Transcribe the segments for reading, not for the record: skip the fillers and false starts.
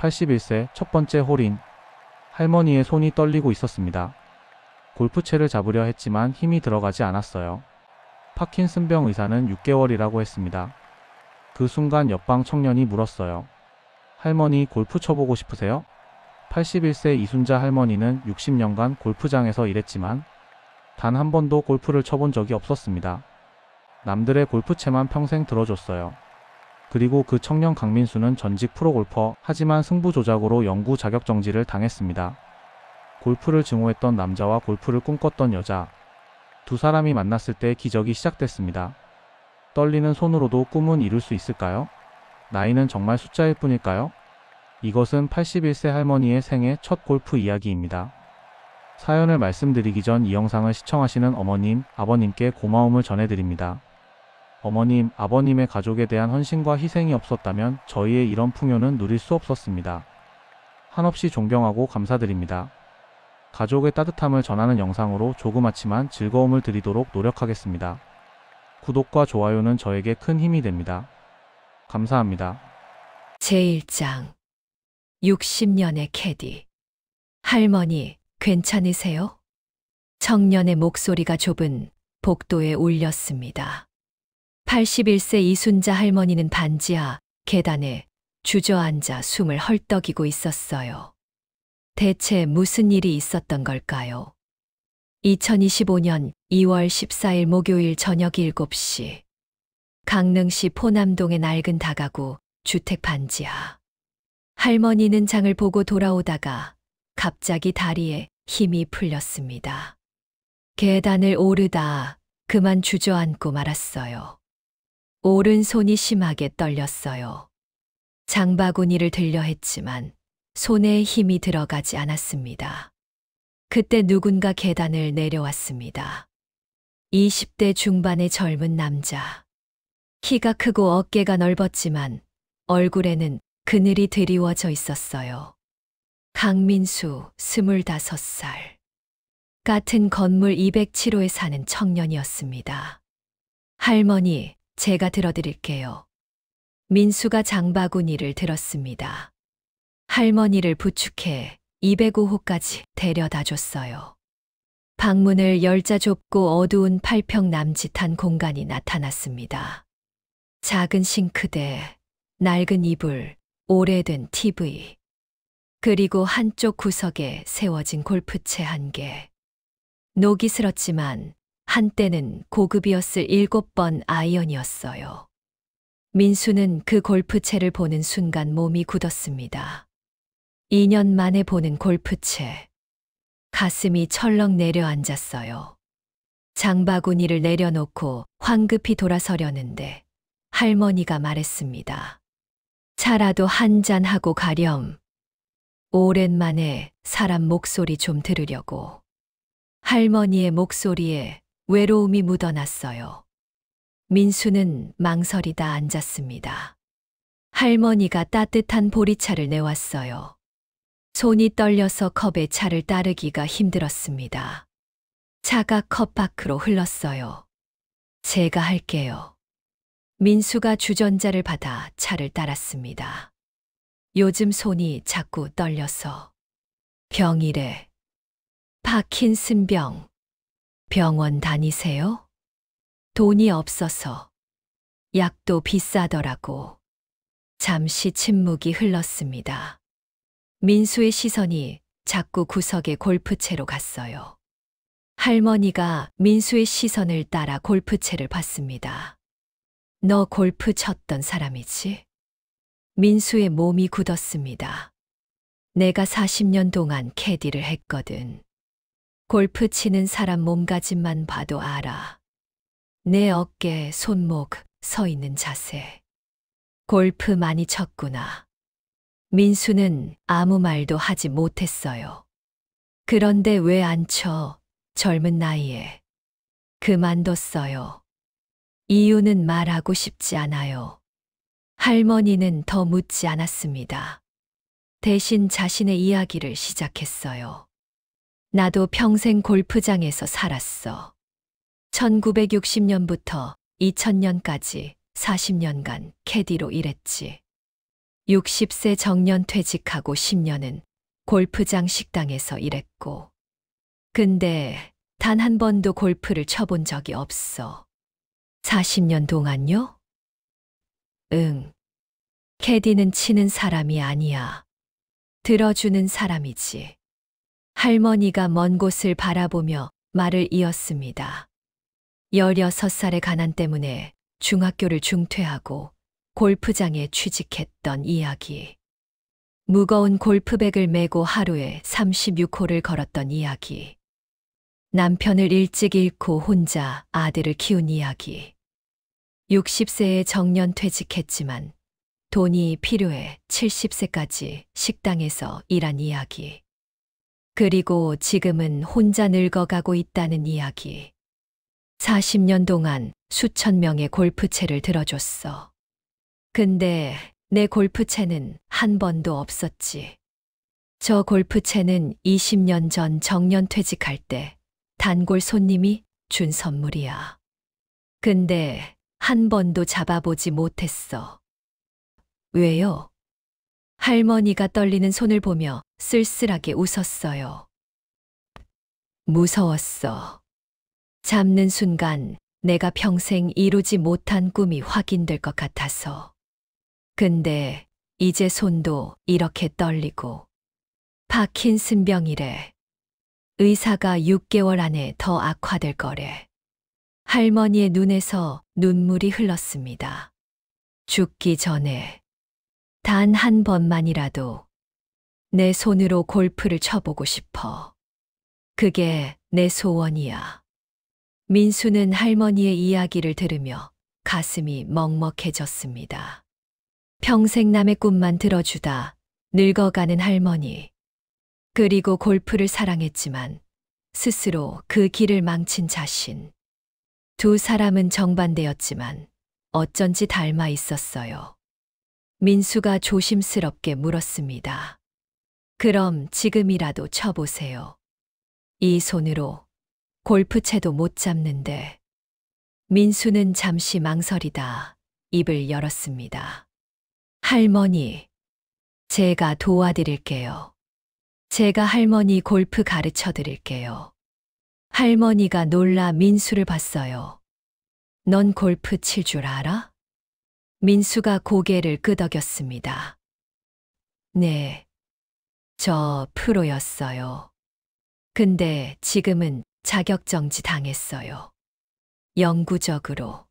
81세 첫 번째 홀인. 할머니의 손이 떨리고 있었습니다. 골프채를 잡으려 했지만 힘이 들어가지 않았어요. 파킨슨병 의사는 6개월이라고 했습니다. 그 순간 옆방 청년이 물었어요. 할머니 골프 쳐보고 싶으세요? 81세 이순자 할머니는 60년간 골프장에서 일했지만 단 한 번도 골프를 쳐본 적이 없었습니다. 남들의 골프채만 평생 들어줬어요. 그리고 그 청년 강민수는 전직 프로골퍼, 하지만 승부 조작으로 영구 자격정지를 당했습니다. 골프를 증오했던 남자와 골프를 꿈꿨던 여자. 두 사람이 만났을 때 기적이 시작됐습니다. 떨리는 손으로도 꿈은 이룰 수 있을까요? 나이는 정말 숫자일 뿐일까요? 이것은 81세 할머니의 생애 첫 골프 이야기입니다. 사연을 말씀드리기 전 이 영상을 시청하시는 어머님, 아버님께 고마움을 전해드립니다. 어머님, 아버님의 가족에 대한 헌신과 희생이 없었다면 저희의 이런 풍요는 누릴 수 없었습니다. 한없이 존경하고 감사드립니다. 가족의 따뜻함을 전하는 영상으로 조그맣지만 즐거움을 드리도록 노력하겠습니다. 구독과 좋아요는 저에게 큰 힘이 됩니다. 감사합니다. 제1장 60년의 캐디. 할머니, 괜찮으세요? 청년의 목소리가 좁은 복도에 울렸습니다. 81세 이순자 할머니는 반지하 계단에 주저앉아 숨을 헐떡이고 있었어요. 대체 무슨 일이 있었던 걸까요? 2025년 2월 14일 목요일 저녁 7시. 강릉시 포남동의 낡은 다가구 주택 반지하. 할머니는 장을 보고 돌아오다가 갑자기 다리에 힘이 풀렸습니다. 계단을 오르다 그만 주저앉고 말았어요. 오른손이 심하게 떨렸어요. 장바구니를 들려 했지만 손에 힘이 들어가지 않았습니다. 그때 누군가 계단을 내려왔습니다. 20대 중반의 젊은 남자. 키가 크고 어깨가 넓었지만 얼굴에는 그늘이 드리워져 있었어요. 강민수, 25살. 같은 건물 207호에 사는 청년이었습니다. 할머니, 제가 들어드릴게요. 민수가 장바구니를 들었습니다. 할머니를 부축해 205호까지 데려다 줬어요. 방문을 열자 좁고 어두운 8평 남짓한 공간이 나타났습니다. 작은 싱크대, 낡은 이불, 오래된 TV, 그리고 한쪽 구석에 세워진 골프채 1개. 녹이 슬었지만 한때는 고급이었을 7번 아이언이었어요. 민수는 그 골프채를 보는 순간 몸이 굳었습니다. 2년 만에 보는 골프채. 가슴이 철렁 내려앉았어요. 장바구니를 내려놓고 황급히 돌아서려는데 할머니가 말했습니다. 차라도 한잔하고 가렴. 오랜만에 사람 목소리 좀 들으려고. 할머니의 목소리에 외로움이 묻어났어요. 민수는 망설이다 앉았습니다. 할머니가 따뜻한 보리차를 내왔어요. 손이 떨려서 컵에 차를 따르기가 힘들었습니다. 차가 컵 밖으로 흘렀어요. 제가 할게요. 민수가 주전자를 받아 차를 따랐습니다. 요즘 손이 자꾸 떨려서. 병이래. 파킨슨병. 병원 다니세요? 돈이 없어서. 약도 비싸더라고. 잠시 침묵이 흘렀습니다. 민수의 시선이 자꾸 구석의 골프채로 갔어요. 할머니가 민수의 시선을 따라 골프채를 봤습니다. 너 골프 쳤던 사람이지? 민수의 몸이 굳었습니다. 내가 40년 동안 캐디를 했거든. 골프 치는 사람 몸가짐만 봐도 알아. 내 어깨, 손목, 서 있는 자세. 골프 많이 쳤구나. 민수는 아무 말도 하지 못했어요. 그런데 왜 안 쳐? 젊은 나이에. 그만뒀어요. 이유는 말하고 싶지 않아요. 할머니는 더 묻지 않았습니다. 대신 자신의 이야기를 시작했어요. 나도 평생 골프장에서 살았어. 1960년부터 2000년까지 40년간 캐디로 일했지. 60세 정년 퇴직하고 10년은 골프장 식당에서 일했고, 근데 단 한 번도 골프를 쳐본 적이 없어. 40년 동안요? 응. 캐디는 치는 사람이 아니야. 들어주는 사람이지. 할머니가 먼 곳을 바라보며 말을 이었습니다. 16살의 가난 때문에 중학교를 중퇴하고 골프장에 취직했던 이야기. 무거운 골프백을 메고 하루에 36홀을 걸었던 이야기. 남편을 일찍 잃고 혼자 아들을 키운 이야기. 60세에 정년 퇴직했지만 돈이 필요해 70세까지 식당에서 일한 이야기. 그리고 지금은 혼자 늙어가고 있다는 이야기. 40년 동안 수천 명의 골프채를 들어줬어. 근데 내 골프채는 한 번도 없었지. 저 골프채는 20년 전 정년 퇴직할 때 단골 손님이 준 선물이야. 근데 한 번도 잡아보지 못했어. 왜요? 할머니가 떨리는 손을 보며 쓸쓸하게 웃었어요. 무서웠어. 잡는 순간 내가 평생 이루지 못한 꿈이 확인될 것 같아서. 근데 이제 손도 이렇게 떨리고. 파킨슨병이래. 의사가 6개월 안에 더 악화될 거래. 할머니의 눈에서 눈물이 흘렀습니다. 죽기 전에 단 한 번만이라도 내 손으로 골프를 쳐보고 싶어. 그게 내 소원이야. 민수는 할머니의 이야기를 들으며 가슴이 먹먹해졌습니다. 평생 남의 꿈만 들어주다 늙어가는 할머니. 그리고 골프를 사랑했지만 스스로 그 길을 망친 자신. 두 사람은 정반대였지만 어쩐지 닮아 있었어요. 민수가 조심스럽게 물었습니다. 그럼 지금이라도 쳐보세요. 이 손으로 골프채도 못 잡는데. 민수는 잠시 망설이다 입을 열었습니다. 할머니, 제가 도와드릴게요. 제가 할머니 골프 가르쳐 드릴게요. 할머니가 놀라 민수를 봤어요. 넌 골프 칠 줄 알아? 민수가 고개를 끄덕였습니다. 네, 저 프로였어요. 근데 지금은 자격정지 당했어요. 영구적으로.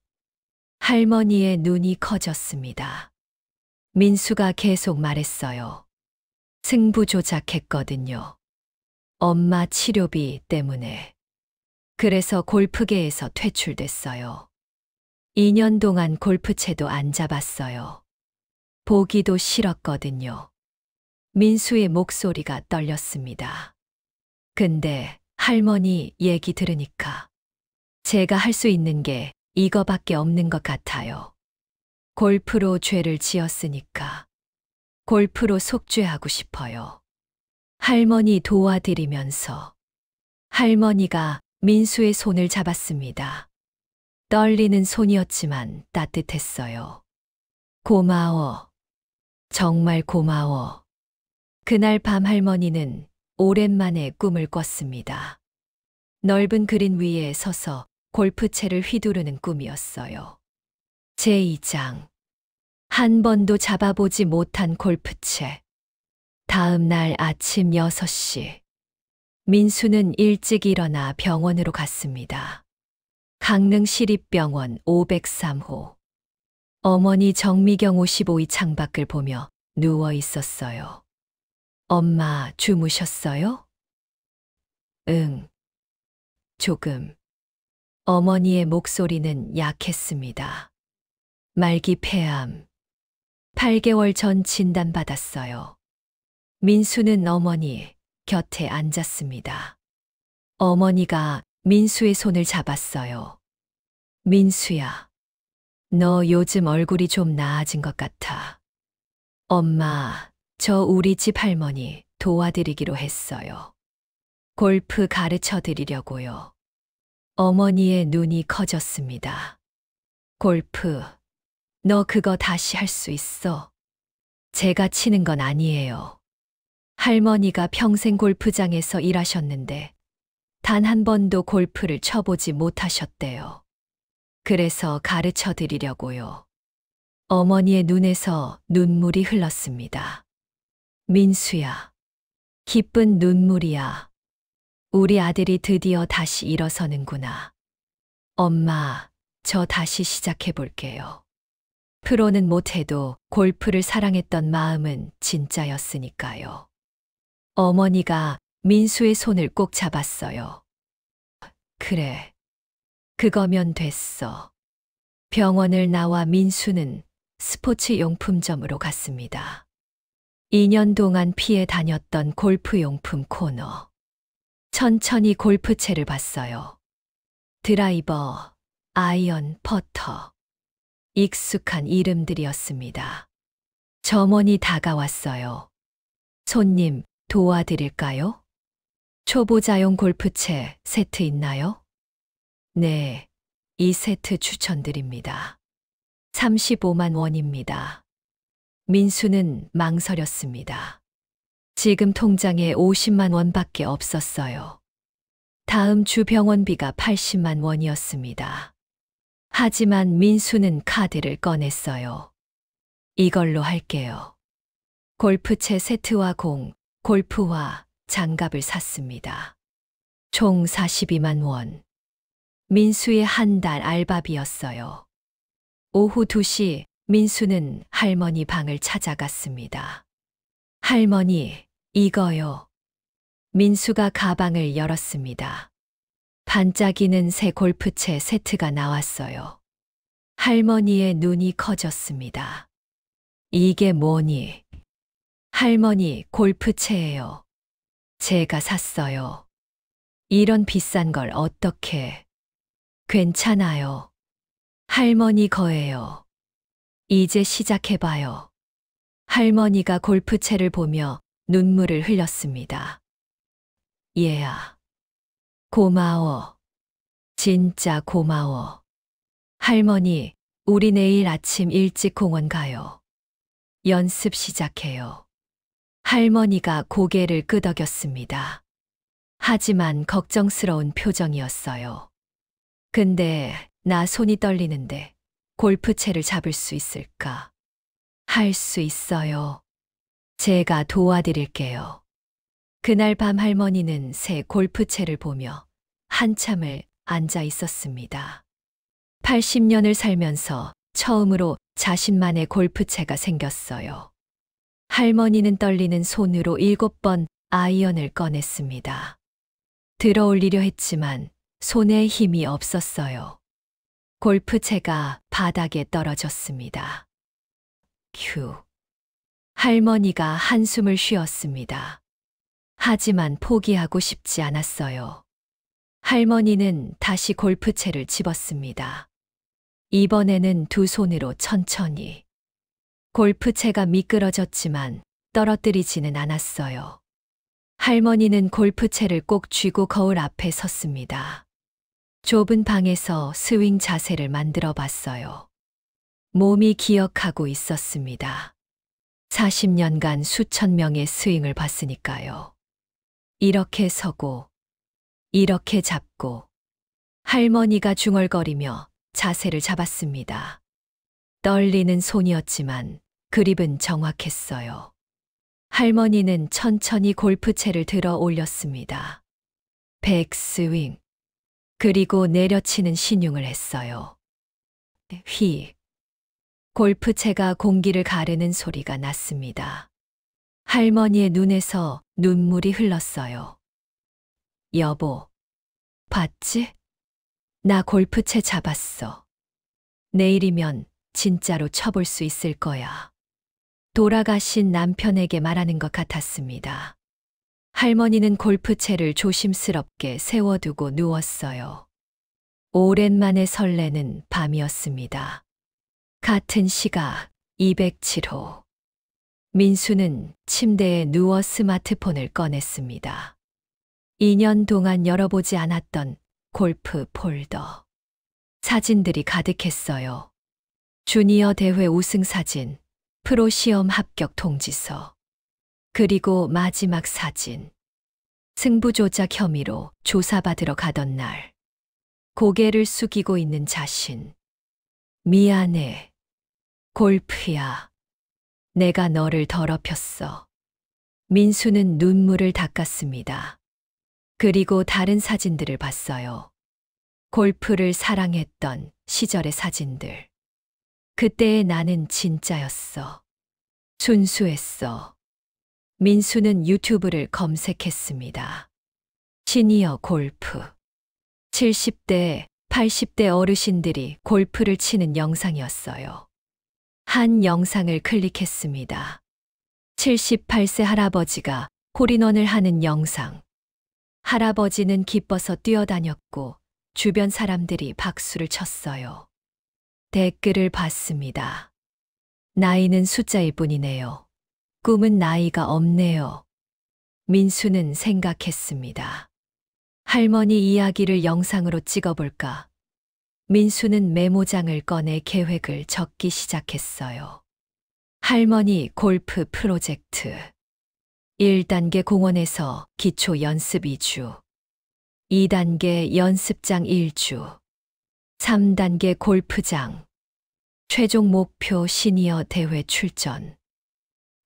할머니의 눈이 커졌습니다. 민수가 계속 말했어요. 승부조작했거든요. 엄마 치료비 때문에. 그래서 골프계에서 퇴출됐어요. 2년 동안 골프채도 안 잡았어요. 보기도 싫었거든요. 민수의 목소리가 떨렸습니다. 근데 할머니 얘기 들으니까 제가 할 수 있는 게 이거밖에 없는 것 같아요. 골프로 죄를 지었으니까 골프로 속죄하고 싶어요. 할머니 도와드리면서. 할머니가 민수의 손을 잡았습니다. 떨리는 손이었지만 따뜻했어요. 고마워. 정말 고마워. 그날 밤 할머니는 오랜만에 꿈을 꿨습니다. 넓은 그린 위에 서서 골프채를 휘두르는 꿈이었어요. 제2장. 한 번도 잡아보지 못한 골프채. 다음 날 아침 6시. 민수는 일찍 일어나 병원으로 갔습니다. 강릉시립병원 503호. 어머니 정미경 55이 창밖을 보며 누워 있었어요. 엄마 주무셨어요? 응. 조금. 어머니의 목소리는 약했습니다. 말기 폐암. 8개월 전 진단받았어요. 민수는 어머니 곁에 앉았습니다. 어머니가 민수의 손을 잡았어요. 민수야, 너 요즘 얼굴이 좀 나아진 것 같아. 엄마, 저 우리 집 할머니 도와드리기로 했어요. 골프 가르쳐 드리려고요. 어머니의 눈이 커졌습니다. 골프, 너 그거 다시 할 수 있어? 제가 치는 건 아니에요. 할머니가 평생 골프장에서 일하셨는데 단 한 번도 골프를 쳐보지 못하셨대요. 그래서 가르쳐 드리려고요. 어머니의 눈에서 눈물이 흘렀습니다. 민수야, 기쁜 눈물이야. 우리 아들이 드디어 다시 일어서는구나. 엄마, 저 다시 시작해 볼게요. 프로는 못해도 골프를 사랑했던 마음은 진짜였으니까요. 어머니가 민수의 손을 꼭 잡았어요. 그래, 그거면 됐어. 병원을 나와 민수는 스포츠 용품점으로 갔습니다. 2년 동안 피해 다녔던 골프 용품 코너. 천천히 골프채를 봤어요. 드라이버, 아이언, 퍼터. 익숙한 이름들이었습니다. 점원이 다가왔어요. 손님, 도와드릴까요? 초보자용 골프채 세트 있나요? 네, 이 세트 추천드립니다. 35만 원입니다. 민수는 망설였습니다. 지금 통장에 50만 원밖에 없었어요. 다음 주 병원비가 80만 원이었습니다. 하지만 민수는 카드를 꺼냈어요. 이걸로 할게요. 골프채 세트와 공, 골프화, 장갑을 샀습니다. 총 42만 원. 민수의 한 달 알바비였어요. 오후 2시 민수는 할머니 방을 찾아갔습니다. 할머니, 이거요. 민수가 가방을 열었습니다. 반짝이는 새 골프채 세트가 나왔어요. 할머니의 눈이 커졌습니다. 이게 뭐니? 할머니, 골프채예요. 제가 샀어요. 이런 비싼 걸 어떻게? 괜찮아요. 할머니 거예요. 이제 시작해봐요. 할머니가 골프채를 보며 눈물을 흘렸습니다. 얘야. 고마워. 진짜 고마워. 할머니, 우리 내일 아침 일찍 공원 가요. 연습 시작해요. 할머니가 고개를 끄덕였습니다. 하지만 걱정스러운 표정이었어요. 근데 나 손이 떨리는데 골프채를 잡을 수 있을까? 할 수 있어요. 제가 도와드릴게요. 그날 밤 할머니는 새 골프채를 보며 한참을 앉아 있었습니다. 80년을 살면서 처음으로 자신만의 골프채가 생겼어요. 할머니는 떨리는 손으로 7번 아이언을 꺼냈습니다. 들어올리려 했지만 손에 힘이 없었어요. 골프채가 바닥에 떨어졌습니다. 휴. 할머니가 한숨을 쉬었습니다. 하지만 포기하고 싶지 않았어요. 할머니는 다시 골프채를 집었습니다. 이번에는 두 손으로 천천히. 골프채가 미끄러졌지만 떨어뜨리지는 않았어요. 할머니는 골프채를 꼭 쥐고 거울 앞에 섰습니다. 좁은 방에서 스윙 자세를 만들어 봤어요. 몸이 기억하고 있었습니다. 40년간 수천 명의 스윙을 봤으니까요. 이렇게 서고, 이렇게 잡고, 할머니가 중얼거리며 자세를 잡았습니다. 떨리는 손이었지만 그립은 정확했어요. 할머니는 천천히 골프채를 들어 올렸습니다. 백스윙. 그리고 내려치는 신용을 했어요. 휘. 골프채가 공기를 가르는 소리가 났습니다. 할머니의 눈에서 눈물이 흘렀어요. 여보, 봤지? 나 골프채 잡았어. 내일이면 진짜로 쳐볼 수 있을 거야. 돌아가신 남편에게 말하는 것 같았습니다. 할머니는 골프채를 조심스럽게 세워두고 누웠어요. 오랜만에 설레는 밤이었습니다. 같은 시각 207호. 민수는 침대에 누워 스마트폰을 꺼냈습니다. 2년 동안 열어보지 않았던 골프 폴더. 사진들이 가득했어요. 주니어 대회 우승 사진, 프로 시험 합격 통지서. 그리고 마지막 사진. 승부 조작 혐의로 조사받으러 가던 날. 고개를 숙이고 있는 자신. 미안해. 골프야. 내가 너를 더럽혔어. 민수는 눈물을 닦았습니다. 그리고 다른 사진들을 봤어요. 골프를 사랑했던 시절의 사진들. 그때의 나는 진짜였어. 순수했어. 민수는 유튜브를 검색했습니다. 시니어 골프. 70대, 80대 어르신들이 골프를 치는 영상이었어요. 한 영상을 클릭했습니다. 78세 할아버지가 홀인원을 하는 영상. 할아버지는 기뻐서 뛰어다녔고 주변 사람들이 박수를 쳤어요. 댓글을 봤습니다. 나이는 숫자일 뿐이네요. 꿈은 나이가 없네요. 민수는 생각했습니다. 할머니 이야기를 영상으로 찍어볼까? 민수는 메모장을 꺼내 계획을 적기 시작했어요. 할머니 골프 프로젝트. 1단계 공원에서 기초 연습 2주. 2단계 연습장 1주. 3단계 골프장. 최종 목표 시니어 대회 출전.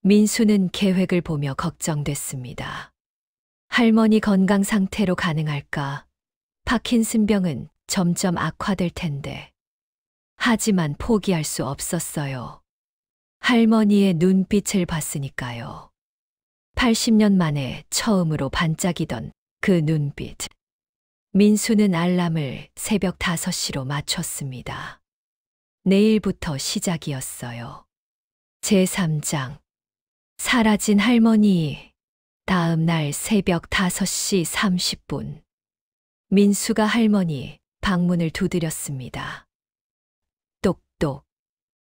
민수는 계획을 보며 걱정됐습니다. 할머니 건강 상태로 가능할까? 파킨슨병은 점점 악화될 텐데. 하지만 포기할 수 없었어요. 할머니의 눈빛을 봤으니까요. 80년 만에 처음으로 반짝이던 그 눈빛. 민수는 알람을 새벽 5시로 맞췄습니다. 내일부터 시작이었어요. 제3장. 사라진 할머니. 다음 날 새벽 5시 30분. 민수가 할머니 방문을 두드렸습니다. 똑똑.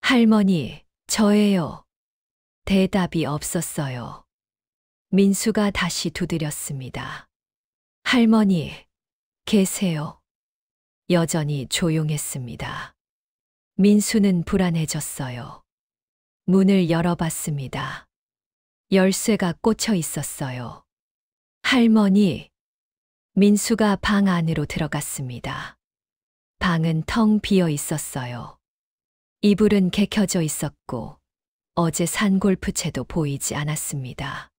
할머니, 저예요. 대답이 없었어요. 민수가 다시 두드렸습니다. 할머니, 계세요? 여전히 조용했습니다. 민수는 불안해졌어요. 문을 열어봤습니다. 열쇠가 꽂혀 있었어요. 할머니, 민수가 방 안으로 들어갔습니다. 방은 텅 비어 있었어요. 이불은 개켜져 있었고 어제 산 골프채도 보이지 않았습니다.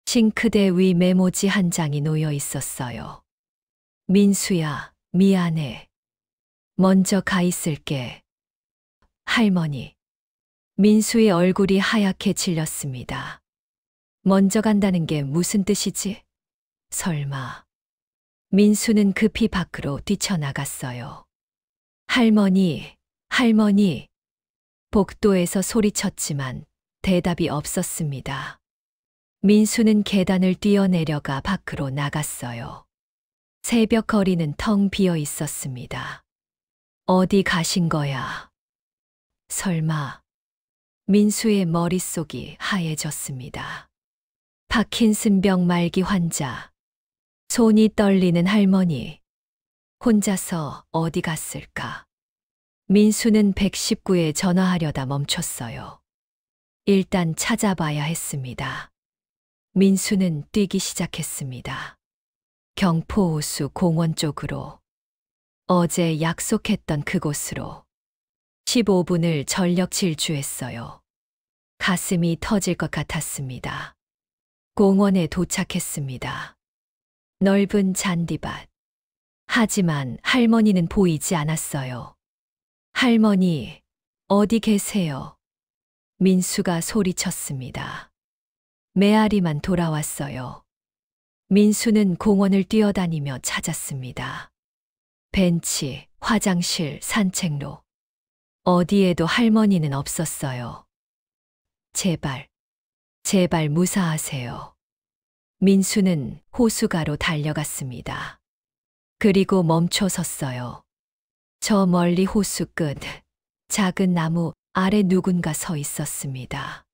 싱크대 위 메모지 한 장이 놓여 있었어요. 민수야, 미안해. 먼저 가 있을게. 할머니. 민수의 얼굴이 하얗게 질렸습니다. 먼저 간다는 게 무슨 뜻이지? 설마. 민수는 급히 밖으로 뛰쳐나갔어요. 할머니, 할머니. 복도에서 소리쳤지만 대답이 없었습니다. 민수는 계단을 뛰어내려가 밖으로 나갔어요. 새벽 거리는 텅 비어 있었습니다. 어디 가신 거야? 설마. 민수의 머릿속이 하얘졌습니다. 파킨슨병 말기 환자. 손이 떨리는 할머니. 혼자서 어디 갔을까? 민수는 119에 전화하려다 멈췄어요. 일단 찾아봐야 했습니다. 민수는 뛰기 시작했습니다. 경포호수 공원 쪽으로. 어제 약속했던 그곳으로. 15분을 전력 질주했어요. 가슴이 터질 것 같았습니다. 공원에 도착했습니다. 넓은 잔디밭. 하지만 할머니는 보이지 않았어요. 할머니, 어디 계세요? 민수가 소리쳤습니다. 메아리만 돌아왔어요. 민수는 공원을 뛰어다니며 찾았습니다. 벤치, 화장실, 산책로. 어디에도 할머니는 없었어요. 제발, 제발 무사하세요. 민수는 호수가로 달려갔습니다. 그리고 멈춰 섰어요. 저 멀리 호수 끝, 작은 나무 아래 누군가 서 있었습니다.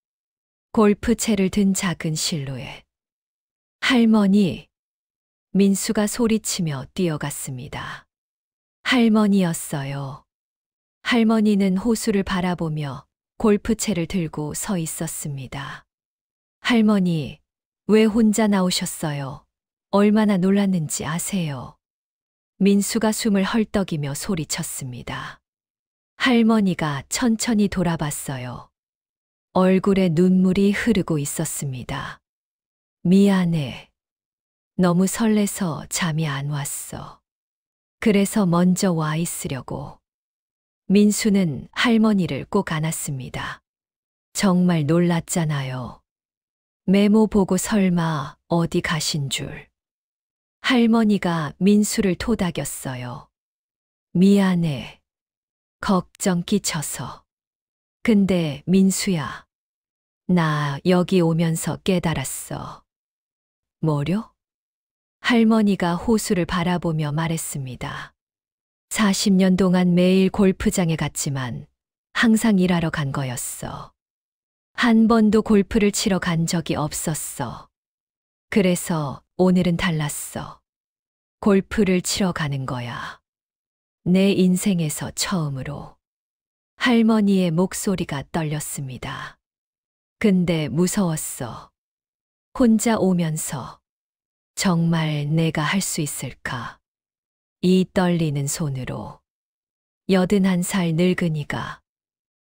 골프채를 든 작은 실루엣. 할머니. 민수가 소리치며 뛰어갔습니다. 할머니였어요. 할머니는 호수를 바라보며 골프채를 들고 서 있었습니다. 할머니, 왜 혼자 나오셨어요? 얼마나 놀랐는지 아세요? 민수가 숨을 헐떡이며 소리쳤습니다. 할머니가 천천히 돌아봤어요. 얼굴에 눈물이 흐르고 있었습니다. 미안해. 너무 설레서 잠이 안 왔어. 그래서 먼저 와 있으려고. 민수는 할머니를 꼭 안았습니다. 정말 놀랐잖아요. 메모 보고 설마 어디 가신 줄. 할머니가 민수를 토닥였어요. 미안해. 걱정 끼쳐서. 근데 민수야, 나 여기 오면서 깨달았어. 뭐려? 할머니가 호수를 바라보며 말했습니다. 40년 동안 매일 골프장에 갔지만 항상 일하러 간 거였어. 한 번도 골프를 치러 간 적이 없었어. 그래서 오늘은 달랐어. 골프를 치러 가는 거야. 내 인생에서 처음으로. 할머니의 목소리가 떨렸습니다. 근데 무서웠어. 혼자 오면서 정말 내가 할 수 있을까? 이 떨리는 손으로. 81살 늙은이가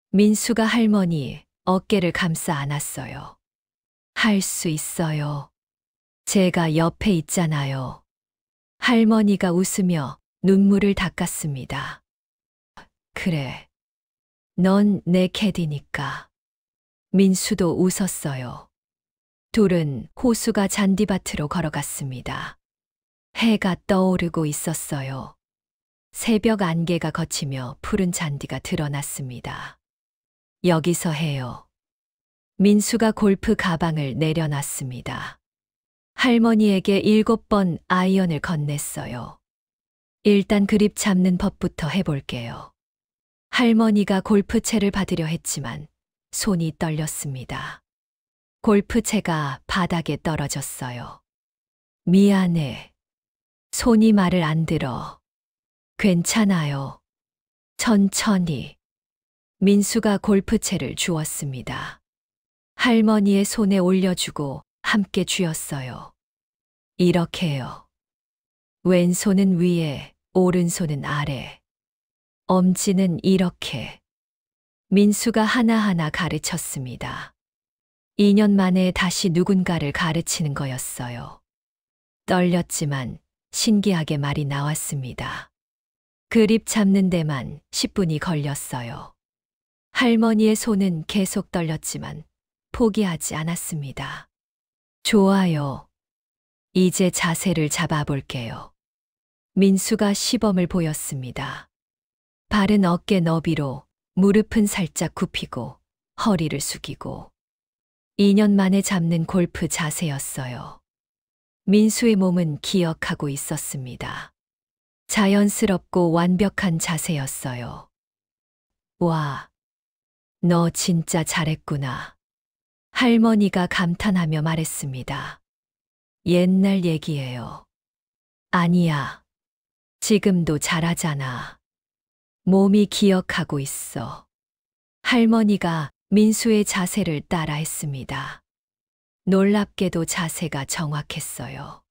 민수가 할머니 어깨를 감싸 안았어요. 할 수 있어요. 제가 옆에 있잖아요. 할머니가 웃으며 눈물을 닦았습니다. 그래. 넌 내 캐디니까. 민수도 웃었어요. 둘은 호수가 잔디밭으로 걸어갔습니다. 해가 떠오르고 있었어요. 새벽 안개가 걷히며 푸른 잔디가 드러났습니다. 여기서 해요. 민수가 골프 가방을 내려놨습니다. 할머니에게 7번 아이언을 건넸어요. 일단 그립 잡는 법부터 해볼게요. 할머니가 골프채를 받으려 했지만 손이 떨렸습니다. 골프채가 바닥에 떨어졌어요. 미안해. 손이 말을 안 들어. 괜찮아요. 천천히. 민수가 골프채를 주었습니다. 할머니의 손에 올려주고 함께 쥐었어요. 이렇게요. 왼손은 위에, 오른손은 아래. 엄지는 이렇게. 민수가 하나하나 가르쳤습니다. 2년 만에 다시 누군가를 가르치는 거였어요. 떨렸지만 신기하게 말이 나왔습니다. 그립 잡는 데만 10분이 걸렸어요. 할머니의 손은 계속 떨렸지만 포기하지 않았습니다. 좋아요. 이제 자세를 잡아볼게요. 민수가 시범을 보였습니다. 발은 어깨 너비로, 무릎은 살짝 굽히고, 허리를 숙이고. 2년 만에 잡는 골프 자세였어요. 민수의 몸은 기억하고 있었습니다. 자연스럽고 완벽한 자세였어요. 와, 너 진짜 잘했구나. 할머니가 감탄하며 말했습니다. 옛날 얘기예요. 아니야. 지금도 잘하잖아. 몸이 기억하고 있어. 할머니가 민수의 자세를 따라했습니다. 놀랍게도 자세가 정확했어요.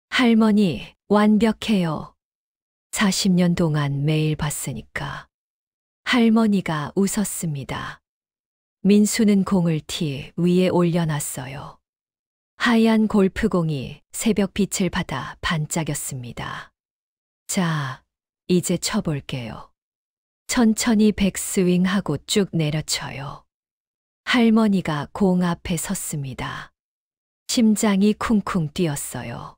할머니, 완벽해요. 40년 동안 매일 봤으니까. 할머니가 웃었습니다. 민수는 공을 티 위에 올려놨어요. 하얀 골프공이 새벽 빛을 받아 반짝였습니다. 자, 이제 쳐볼게요. 천천히 백스윙하고 쭉 내려쳐요. 할머니가 공 앞에 섰습니다. 심장이 쿵쿵 뛰었어요.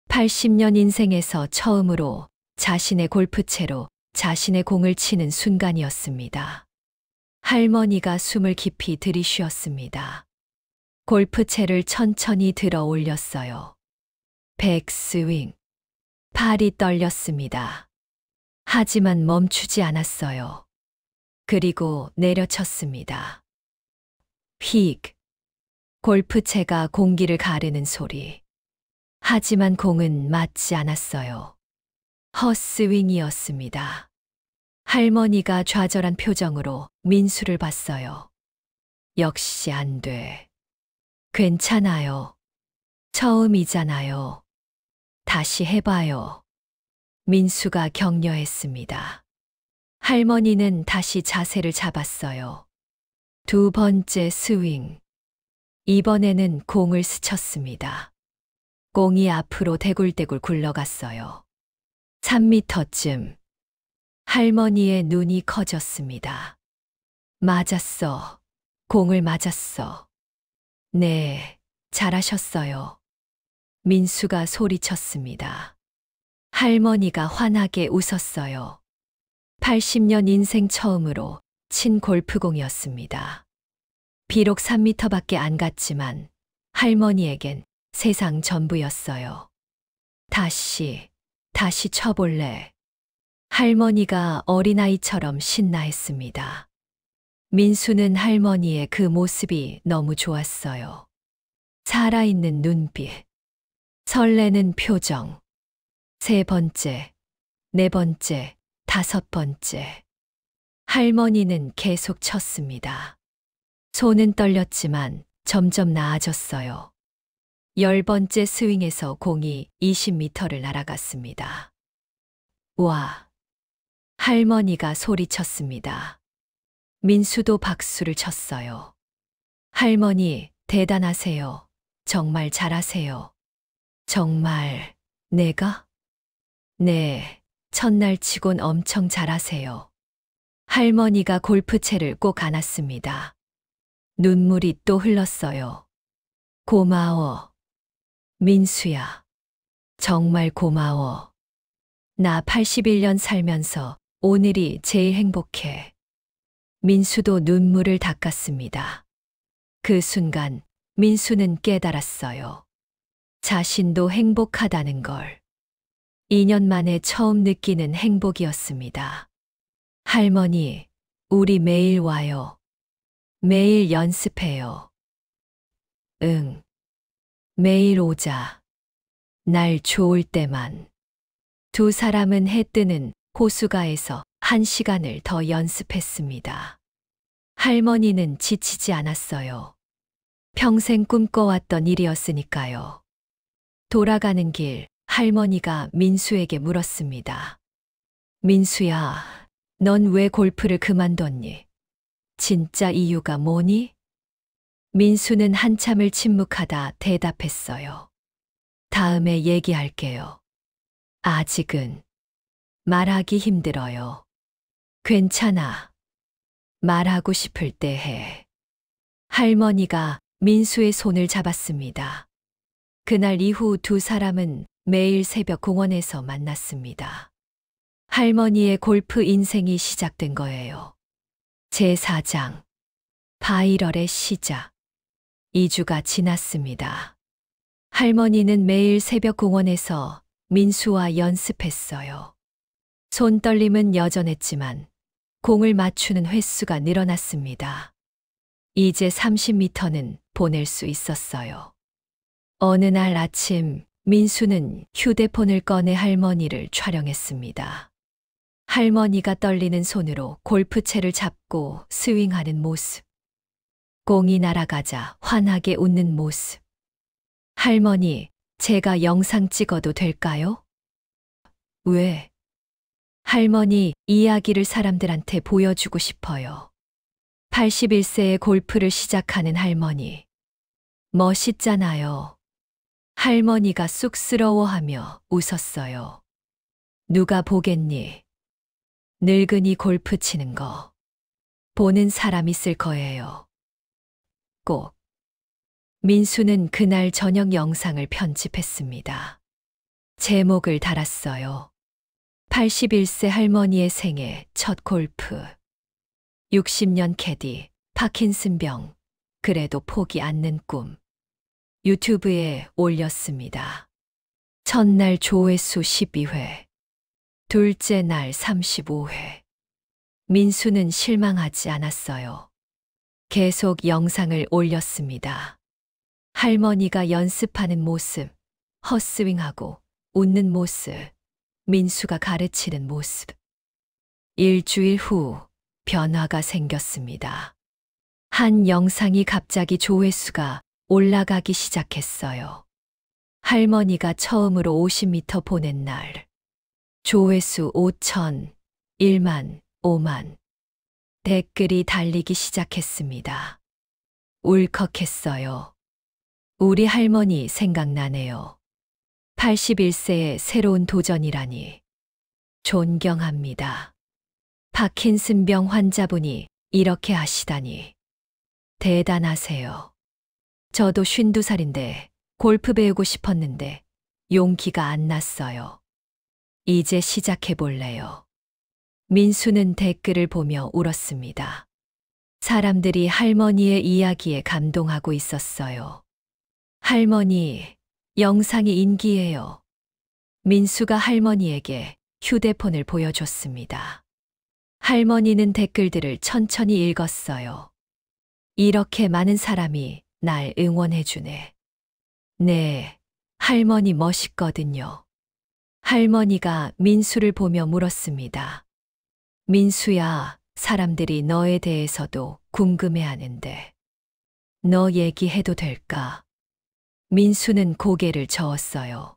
80년 인생에서 처음으로 자신의 골프채로 자신의 공을 치는 순간이었습니다. 할머니가 숨을 깊이 들이쉬었습니다. 골프채를 천천히 들어 올렸어요. 백스윙. 팔이 떨렸습니다. 하지만 멈추지 않았어요. 그리고 내려쳤습니다. 휙. 골프채가 공기를 가르는 소리. 하지만 공은 맞지 않았어요. 헛스윙이었습니다. 할머니가 좌절한 표정으로 민수를 봤어요. 역시 안 돼. 괜찮아요. 처음이잖아요. 다시 해봐요. 민수가 격려했습니다. 할머니는 다시 자세를 잡았어요. 두 번째 스윙. 이번에는 공을 스쳤습니다. 공이 앞으로 대굴대굴 굴러갔어요. 3미터쯤. 할머니의 눈이 커졌습니다. 맞았어. 공을 맞았어. 네, 잘하셨어요. 민수가 소리쳤습니다. 할머니가 환하게 웃었어요. 80년 인생 처음으로 친 골프공이었습니다. 비록 3미터밖에 안 갔지만 할머니에겐 세상 전부였어요. 다시 쳐볼래. 할머니가 어린아이처럼 신나했습니다. 민수는 할머니의 그 모습이 너무 좋았어요. 살아있는 눈빛, 설레는 표정. 세 번째, 네 번째, 다섯 번째. 할머니는 계속 쳤습니다. 손은 떨렸지만 점점 나아졌어요. 10번째 스윙에서 공이 20m를 날아갔습니다. 와! 할머니가 소리쳤습니다. 민수도 박수를 쳤어요. 할머니, 대단하세요. 정말 잘하세요. 정말, 내가? 네, 첫날 치곤 엄청 잘하세요. 할머니가 골프채를 꼭 안았습니다. 눈물이 또 흘렀어요. 고마워. 민수야. 정말 고마워. 나 81년 살면서 오늘이 제일 행복해. 민수도 눈물을 닦았습니다. 그 순간 민수는 깨달았어요. 자신도 행복하다는 걸. 2년 만에 처음 느끼는 행복이었습니다. 할머니, 우리 매일 와요. 매일 연습해요. 응. 매일 오자. 날 좋을 때만. 두 사람은 해 뜨는 호수가에서 1시간을 더 연습했습니다. 할머니는 지치지 않았어요. 평생 꿈꿔왔던 일이었으니까요. 돌아가는 길, 할머니가 민수에게 물었습니다. 민수야, 넌 왜 골프를 그만뒀니? 진짜 이유가 뭐니? 민수는 한참을 침묵하다 대답했어요. 다음에 얘기할게요. 아직은 말하기 힘들어요. 괜찮아. 말하고 싶을 때 해. 할머니가 민수의 손을 잡았습니다. 그날 이후 두 사람은 매일 새벽 공원에서 만났습니다. 할머니의 골프 인생이 시작된 거예요. 제4장. 바이럴의 시작. 2주가 지났습니다. 할머니는 매일 새벽 공원에서 민수와 연습했어요. 손떨림은 여전했지만 공을 맞추는 횟수가 늘어났습니다. 이제 30m는 보낼 수 있었어요. 어느 날 아침 민수는 휴대폰을 꺼내 할머니를 촬영했습니다. 할머니가 떨리는 손으로 골프채를 잡고 스윙하는 모습. 공이 날아가자 환하게 웃는 모습. 할머니, 제가 영상 찍어도 될까요? 왜? 할머니, 이야기를 사람들한테 보여주고 싶어요. 81세에 골프를 시작하는 할머니. 멋있잖아요. 할머니가 쑥스러워하며 웃었어요. 누가 보겠니? 늙은이 골프 치는 거. 보는 사람 있을 거예요. 꼭. 민수는 그날 저녁 영상을 편집했습니다. 제목을 달았어요. 81세 할머니의 생애 첫 골프. 60년 캐디, 파킨슨병, 그래도 포기 않는 꿈. 유튜브에 올렸습니다. 첫날 조회수 12회. 둘째 날 35회. 민수는 실망하지 않았어요. 계속 영상을 올렸습니다. 할머니가 연습하는 모습, 헛스윙하고 웃는 모습, 민수가 가르치는 모습. 일주일 후 변화가 생겼습니다. 한 영상이 갑자기 조회수가 올라가기 시작했어요. 할머니가 처음으로 50m 보낸 날. 조회수 5천, 1만, 5만. 댓글이 달리기 시작했습니다. 울컥했어요. 우리 할머니 생각나네요. 81세의 새로운 도전이라니. 존경합니다. 파킨슨병 환자분이 이렇게 하시다니. 대단하세요. 저도 52살인데 골프 배우고 싶었는데 용기가 안 났어요. 이제 시작해 볼래요. 민수는 댓글을 보며 울었습니다. 사람들이 할머니의 이야기에 감동하고 있었어요. 할머니, 영상이 인기예요. 민수가 할머니에게 휴대폰을 보여줬습니다. 할머니는 댓글들을 천천히 읽었어요. 이렇게 많은 사람이 날 응원해주네. 네, 할머니 멋있거든요. 할머니가 민수를 보며 물었습니다. 민수야, 사람들이 너에 대해서도 궁금해하는데. 너 얘기해도 될까? 민수는 고개를 저었어요.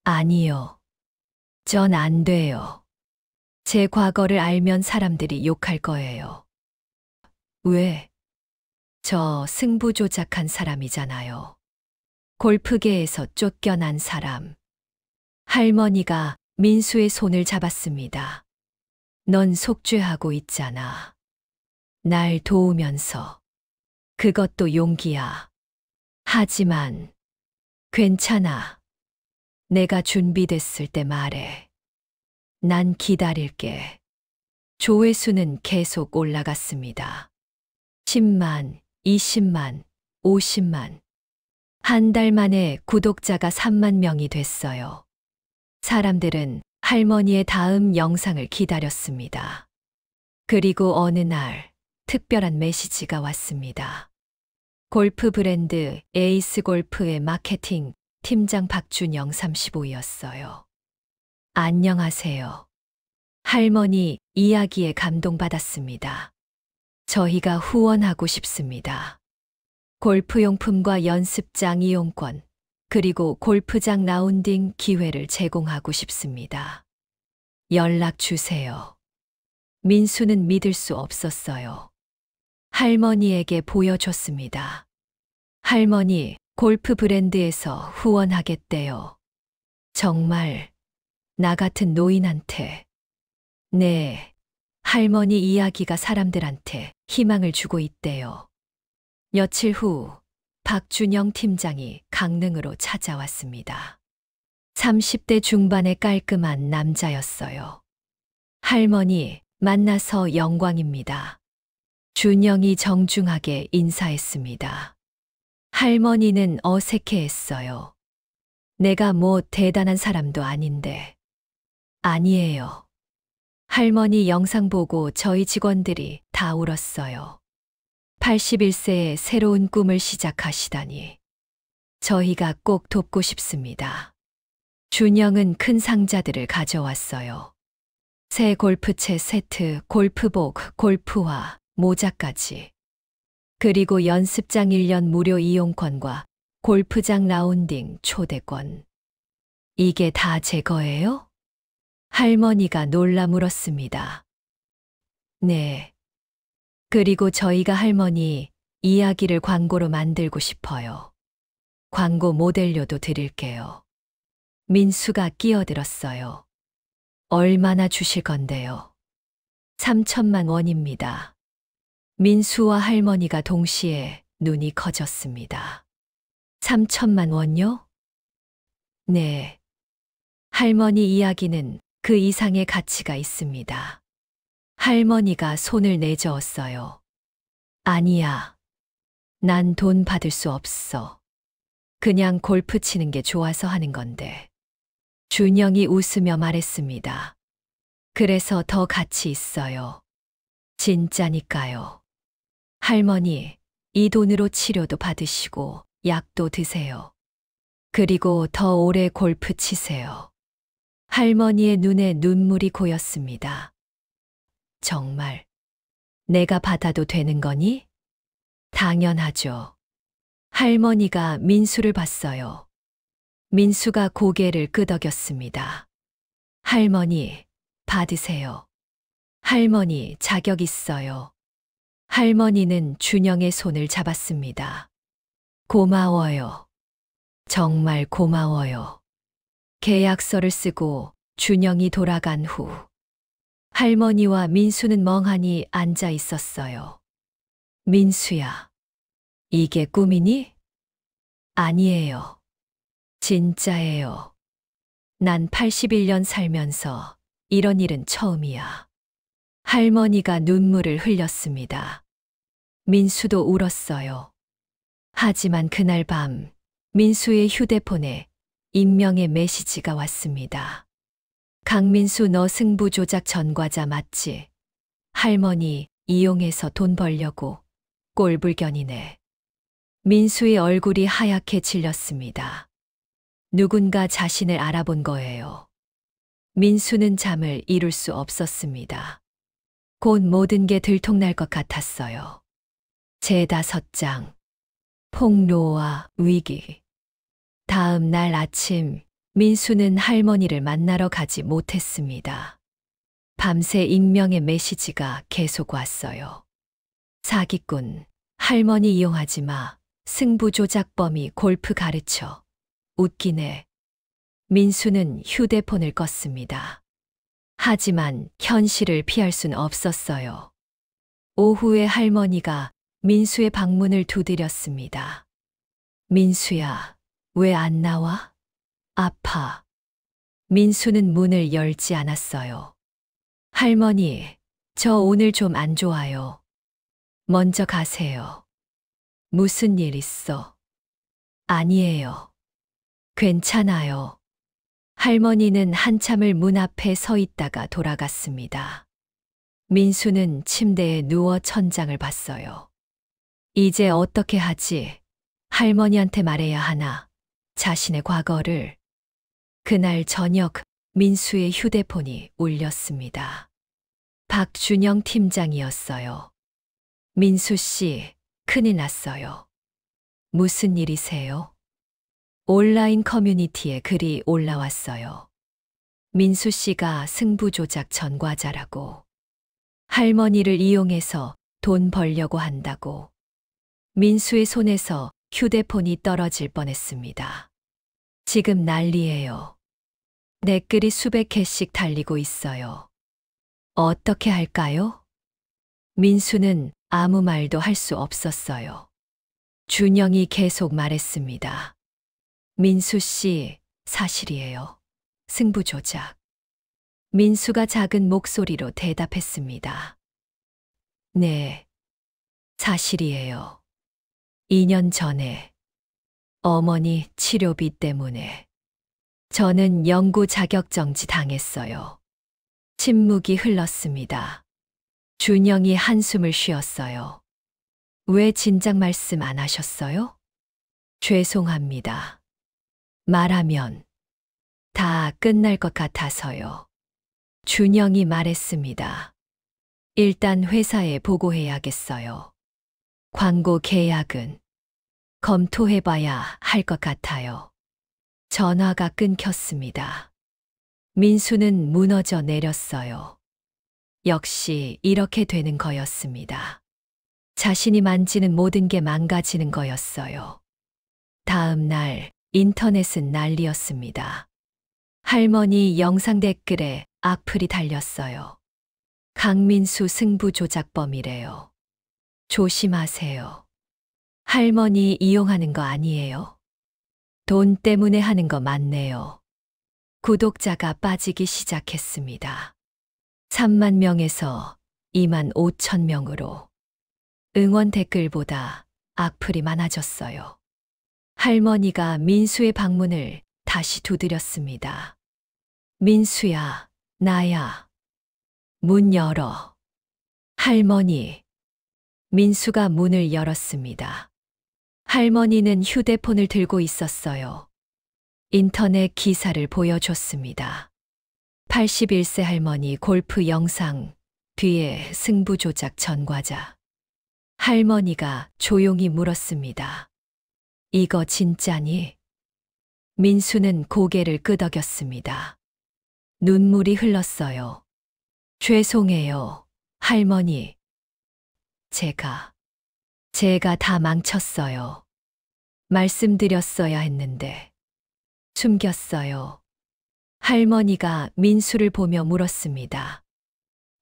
아니요. 전 안 돼요. 제 과거를 알면 사람들이 욕할 거예요. 왜? 저 승부 조작한 사람이잖아요. 골프계에서 쫓겨난 사람. 할머니가 민수의 손을 잡았습니다. 넌 속죄하고 있잖아. 날 도우면서. 그것도 용기야. 하지만 괜찮아. 내가 준비됐을 때 말해. 난 기다릴게. 조회수는 계속 올라갔습니다. 10만, 20만, 50만. 한 달 만에 구독자가 3만 명이 됐어요. 사람들은 할머니의 다음 영상을 기다렸습니다. 그리고 어느 날 특별한 메시지가 왔습니다. 골프 브랜드 에이스 골프의 마케팅 팀장 박준영 35였어요. 안녕하세요. 할머니 이야기에 감동받았습니다. 저희가 후원하고 싶습니다. 골프용품과 연습장 이용권, 그리고 골프장 라운딩 기회를 제공하고 싶습니다. 연락 주세요. 민수는 믿을 수 없었어요. 할머니에게 보여줬습니다. 할머니, 골프 브랜드에서 후원하겠대요. 정말, 나 같은 노인한테. 네, 할머니 이야기가 사람들한테 희망을 주고 있대요. 며칠 후, 박준영 팀장이 강릉으로 찾아왔습니다. 30대 중반의 깔끔한 남자였어요. 할머니, 만나서 영광입니다. 준영이 정중하게 인사했습니다. 할머니는 어색해했어요. 내가 뭐 대단한 사람도 아닌데. 아니에요. 할머니 영상 보고 저희 직원들이 다 울었어요. 81세의 새로운 꿈을 시작하시다니. 저희가 꼭 돕고 싶습니다. 준영은 큰 상자들을 가져왔어요. 새 골프채 세트, 골프복, 골프화, 모자까지. 그리고 연습장 1년 무료 이용권과 골프장 라운딩 초대권. 이게 다 제 거예요? 할머니가 놀라 물었습니다. 네. 그리고 저희가 할머니 이야기를 광고로 만들고 싶어요. 광고 모델료도 드릴게요. 민수가 끼어들었어요. 얼마나 주실 건데요? 3천만 원입니다. 민수와 할머니가 동시에 눈이 커졌습니다. 3천만 원요? 네. 할머니 이야기는 그 이상의 가치가 있습니다. 할머니가 손을 내저었어요. 아니야. 난 돈 받을 수 없어. 그냥 골프 치는 게 좋아서 하는 건데. 준영이 웃으며 말했습니다. 그래서 더 가치 있어요. 진짜니까요. 할머니, 이 돈으로 치료도 받으시고 약도 드세요. 그리고 더 오래 골프 치세요. 할머니의 눈에 눈물이 고였습니다. 정말 내가 받아도 되는 거니? 당연하죠. 할머니가 민수를 봤어요. 민수가 고개를 끄덕였습니다. 할머니, 받으세요. 할머니, 자격 있어요. 할머니는 준영의 손을 잡았습니다. 고마워요. 정말 고마워요. 계약서를 쓰고 준영이 돌아간 후 할머니와 민수는 멍하니 앉아 있었어요. 민수야, 이게 꿈이니? 아니에요. 진짜예요. 난 81년 살면서 이런 일은 처음이야. 할머니가 눈물을 흘렸습니다. 민수도 울었어요. 하지만 그날 밤 민수의 휴대폰에 익명의 메시지가 왔습니다. 강민수, 너 승부 조작 전과자 맞지? 할머니 이용해서 돈 벌려고 꼴불견이네. 민수의 얼굴이 하얗게 질렸습니다. 누군가 자신을 알아본 거예요. 민수는 잠을 이룰 수 없었습니다. 곧 모든 게 들통날 것 같았어요. 제5장 폭로와 위기. 다음 날 아침 민수는 할머니를 만나러 가지 못했습니다. 밤새 익명의 메시지가 계속 왔어요. 사기꾼, 할머니 이용하지 마. 승부 조작범이 골프 가르쳐. 웃기네. 민수는 휴대폰을 껐습니다. 하지만 현실을 피할 순 없었어요. 오후에 할머니가 민수의 방문을 두드렸습니다. 민수야, 왜 안 나와? 아파. 민수는 문을 열지 않았어요. 할머니, 저 오늘 좀 안 좋아요. 먼저 가세요. 무슨 일 있어? 아니에요. 괜찮아요. 할머니는 한참을 문 앞에 서 있다가 돌아갔습니다. 민수는 침대에 누워 천장을 봤어요. 이제 어떻게 하지? 할머니한테 말해야 하나? 자신의 과거를. 그날 저녁 민수의 휴대폰이 울렸습니다. 박준영 팀장이었어요. 민수 씨, 큰일 났어요. 무슨 일이세요? 온라인 커뮤니티에 글이 올라왔어요. 민수 씨가 승부 조작 전과자라고. 할머니를 이용해서 돈 벌려고 한다고. 민수의 손에서 휴대폰이 떨어질 뻔했습니다. 지금 난리예요. 댓글이 수백 개씩 달리고 있어요. 어떻게 할까요? 민수는 아무 말도 할 수 없었어요. 준영이 계속 말했습니다. 민수 씨, 사실이에요. 승부 조작. 민수가 작은 목소리로 대답했습니다. 네, 사실이에요. 2년 전에 어머니 치료비 때문에 저는 연구 자격정지 당했어요. 침묵이 흘렀습니다. 준영이 한숨을 쉬었어요. 왜 진작 말씀 안 하셨어요? 죄송합니다. 말하면 다 끝날 것 같아서요. 준영이 말했습니다. 일단 회사에 보고해야겠어요. 광고 계약은 검토해봐야 할 것 같아요. 전화가 끊겼습니다. 민수는 무너져 내렸어요. 역시 이렇게 되는 거였습니다. 자신이 만지는 모든 게 망가지는 거였어요. 다음 날 인터넷은 난리였습니다. 할머니 영상 댓글에 악플이 달렸어요. 강민수 승부 조작범이래요. 조심하세요. 할머니 이용하는 거 아니에요. 돈 때문에 하는 거 맞네요. 구독자가 빠지기 시작했습니다. 3만 명에서 2만 5천 명으로. 응원 댓글보다 악플이 많아졌어요. 할머니가 민수의 방문을 다시 두드렸습니다. 민수야, 나야. 문 열어. 할머니. 민수가 문을 열었습니다. 할머니는 휴대폰을 들고 있었어요. 인터넷 기사를 보여줬습니다. 81세 할머니 골프 영상 뒤에 승부조작 전과자. 할머니가 조용히 물었습니다. 이거 진짜니? 민수는 고개를 끄덕였습니다. 눈물이 흘렀어요. 죄송해요, 할머니. 제가 다 망쳤어요. 말씀드렸어야 했는데. 숨겼어요. 할머니가 민수를 보며 물었습니다.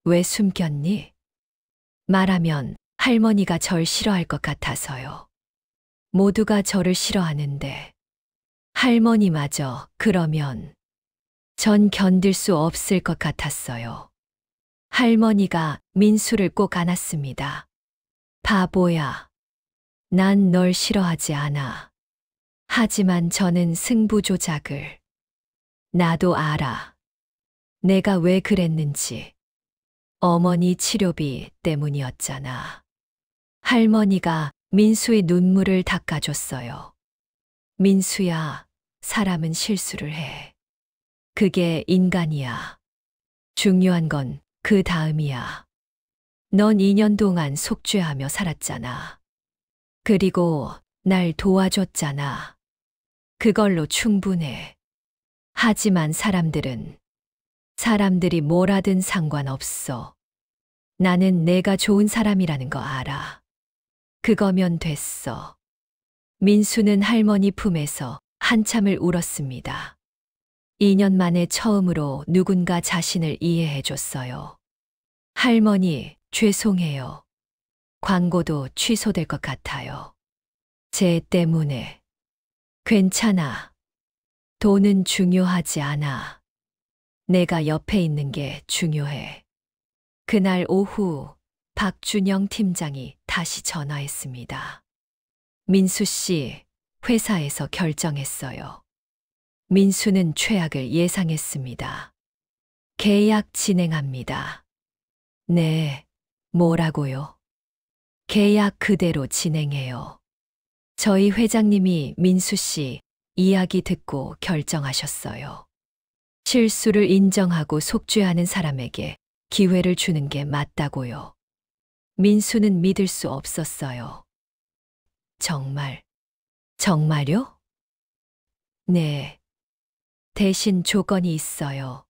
왜 숨겼니? 말하면 할머니가 절 싫어할 것 같아서요. 모두가 저를 싫어하는데 할머니마저 그러면 전 견딜 수 없을 것 같았어요. 할머니가 민수를 꼭 안았습니다. 바보야. 난 널 싫어하지 않아. 하지만 저는 승부조작을. 나도 알아. 내가 왜 그랬는지. 어머니 치료비 때문이었잖아. 할머니가 민수의 눈물을 닦아줬어요. 민수야, 사람은 실수를 해. 그게 인간이야. 중요한 건 그 다음이야. 넌 2년 동안 속죄하며 살았잖아. 그리고 날 도와줬잖아. 그걸로 충분해. 하지만 사람들이 뭘 하든 상관없어. 나는 내가 좋은 사람이라는 거 알아. 그거면 됐어. 민수는 할머니 품에서 한참을 울었습니다. 2년 만에 처음으로 누군가 자신을 이해해 줬어요. 할머니, 죄송해요. 광고도 취소될 것 같아요. 쟤 때문에. 괜찮아. 돈은 중요하지 않아. 내가 옆에 있는 게 중요해. 그날 오후 박준영 팀장이 다시 전화했습니다. 민수 씨, 회사에서 결정했어요. 민수는 최악을 예상했습니다. 계약 진행합니다. 네, 뭐라고요? 계약 그대로 진행해요. 저희 회장님이 민수 씨 이야기 듣고 결정하셨어요. 실수를 인정하고 속죄하는 사람에게 기회를 주는 게 맞다고요. 민수는 믿을 수 없었어요. 정말요? 네. 대신 조건이 있어요.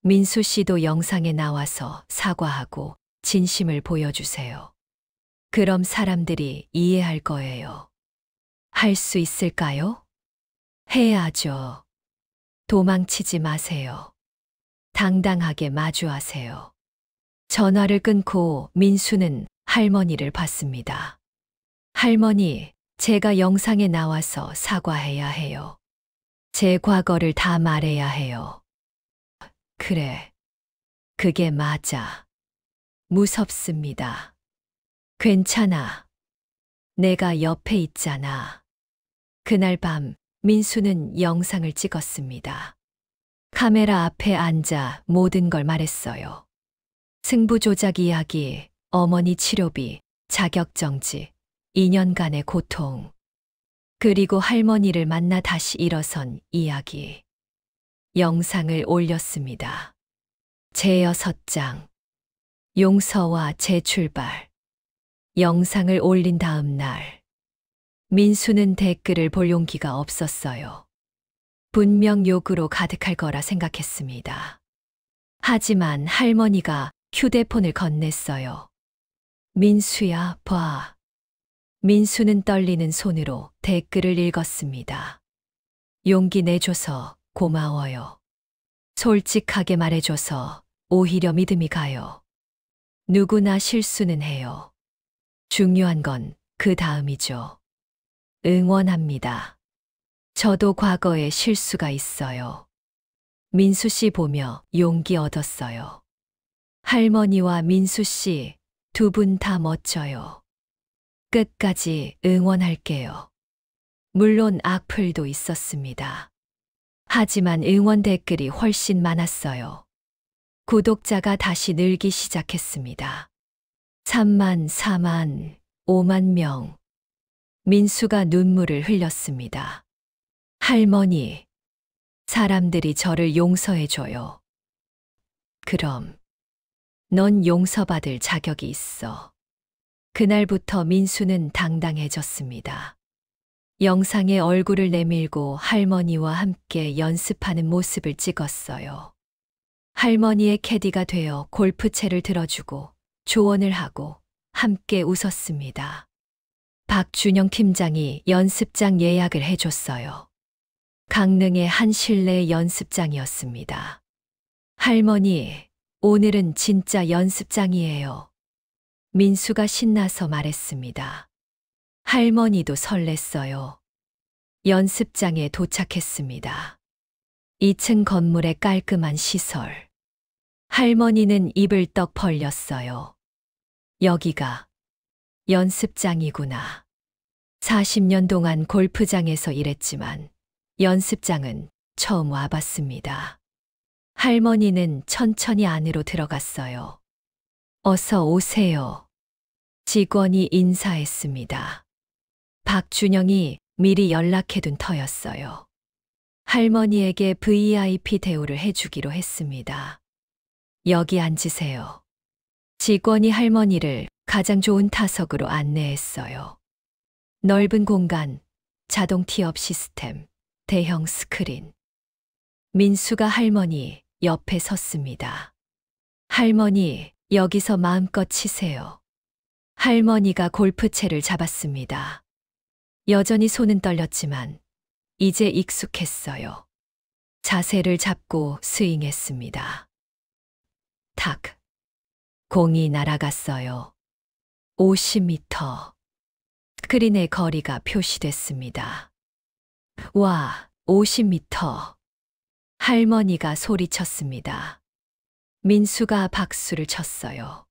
민수 씨도 영상에 나와서 사과하고 진심을 보여주세요. 그럼 사람들이 이해할 거예요. 할 수 있을까요? 해야죠. 도망치지 마세요. 당당하게 마주하세요. 전화를 끊고 민수는 할머니를 봤습니다. 할머니, 제가 영상에 나와서 사과해야 해요. 제 과거를 다 말해야 해요. 그래. 그게 맞아. 무섭습니다. 괜찮아. 내가 옆에 있잖아. 그날 밤 민수는 영상을 찍었습니다. 카메라 앞에 앉아 모든 걸 말했어요. 승부조작 이야기, 어머니 치료비, 자격정지, 2년간의 고통. 그리고 할머니를 만나 다시 일어선 이야기. 영상을 올렸습니다. 제6장. 용서와 재출발. 영상을 올린 다음 날. 민수는 댓글을 볼 용기가 없었어요. 분명 욕으로 가득할 거라 생각했습니다. 하지만 할머니가 휴대폰을 건넸어요. 민수야, 봐. 민수는 떨리는 손으로 댓글을 읽었습니다. 용기 내줘서 고마워요. 솔직하게 말해줘서 오히려 믿음이 가요. 누구나 실수는 해요. 중요한 건 그 다음이죠. 응원합니다. 저도 과거에 실수가 있어요. 민수 씨 보며 용기 얻었어요. 할머니와 민수 씨, 두 분 다 멋져요. 끝까지 응원할게요. 물론 악플도 있었습니다. 하지만 응원 댓글이 훨씬 많았어요. 구독자가 다시 늘기 시작했습니다. 3만, 4만, 5만 명. 민수가 눈물을 흘렸습니다. 할머니, 사람들이 저를 용서해줘요. 그럼 넌 용서받을 자격이 있어. 그날부터 민수는 당당해졌습니다. 영상에 얼굴을 내밀고 할머니와 함께 연습하는 모습을 찍었어요. 할머니의 캐디가 되어 골프채를 들어주고 조언을 하고 함께 웃었습니다. 박준영 팀장이 연습장 예약을 해줬어요. 강릉의 한 실내 연습장이었습니다. 할머니, 오늘은 진짜 연습장이에요. 민수가 신나서 말했습니다. 할머니도 설렜어요. 연습장에 도착했습니다. 2층 건물의 깔끔한 시설. 할머니는 입을 떡 벌렸어요. 여기가 연습장이구나. 40년 동안 골프장에서 일했지만 연습장은 처음 와봤습니다. 할머니는 천천히 안으로 들어갔어요. 어서 오세요. 직원이 인사했습니다. 박준영이 미리 연락해둔 터였어요. 할머니에게 VIP 대우를 해주기로 했습니다. 여기 앉으세요. 직원이 할머니를 가장 좋은 타석으로 안내했어요. 넓은 공간, 자동 티업 시스템, 대형 스크린. 민수가 할머니 옆에 섰습니다. 할머니, 여기서 마음껏 치세요. 할머니가 골프채를 잡았습니다. 여전히 손은 떨렸지만 이제 익숙했어요. 자세를 잡고 스윙했습니다. 탁. 공이 날아갔어요. 50m. 스크린의 거리가 표시됐습니다. 와, 50m. 할머니가 소리쳤습니다. 민수가 박수를 쳤어요.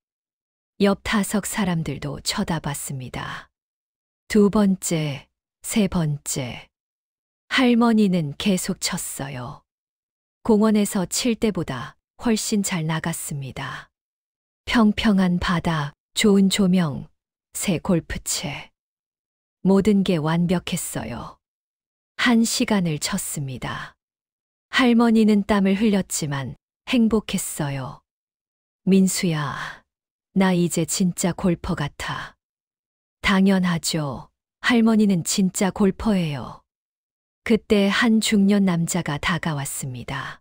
옆 타석 사람들도 쳐다봤습니다. 두 번째, 세 번째. 할머니는 계속 쳤어요. 공원에서 칠 때보다 훨씬 잘 나갔습니다. 평평한 바다, 좋은 조명, 새 골프채. 모든 게 완벽했어요. 1시간을 쳤습니다. 할머니는 땀을 흘렸지만 행복했어요. 민수야, 나 이제 진짜 골퍼 같아. 당연하죠. 할머니는 진짜 골퍼예요. 그때 한 중년 남자가 다가왔습니다.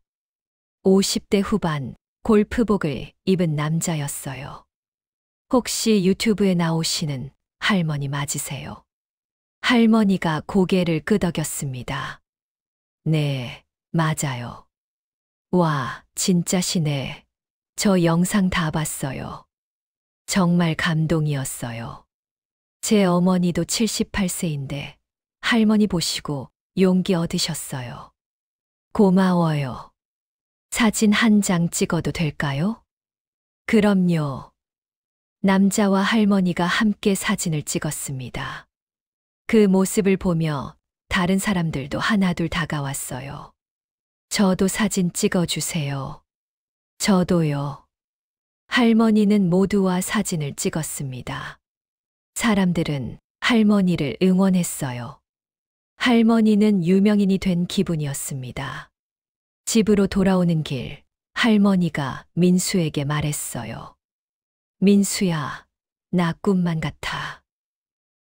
50대 후반 골프복을 입은 남자였어요. 혹시 유튜브에 나오시는 할머니 맞으세요? 할머니가 고개를 끄덕였습니다. 네, 맞아요. 와, 진짜시네. 저 영상 다 봤어요. 정말 감동이었어요. 제 어머니도 78세인데 할머니 보시고 용기 얻으셨어요. 고마워요. 사진 한 장 찍어도 될까요? 그럼요. 남자와 할머니가 함께 사진을 찍었습니다. 그 모습을 보며 다른 사람들도 하나둘 다가왔어요. 저도 사진 찍어주세요. 저도요. 할머니는 모두와 사진을 찍었습니다. 사람들은 할머니를 응원했어요. 할머니는 유명인이 된 기분이었습니다. 집으로 돌아오는 길, 할머니가 민수에게 말했어요. 민수야, 나 꿈만 같아.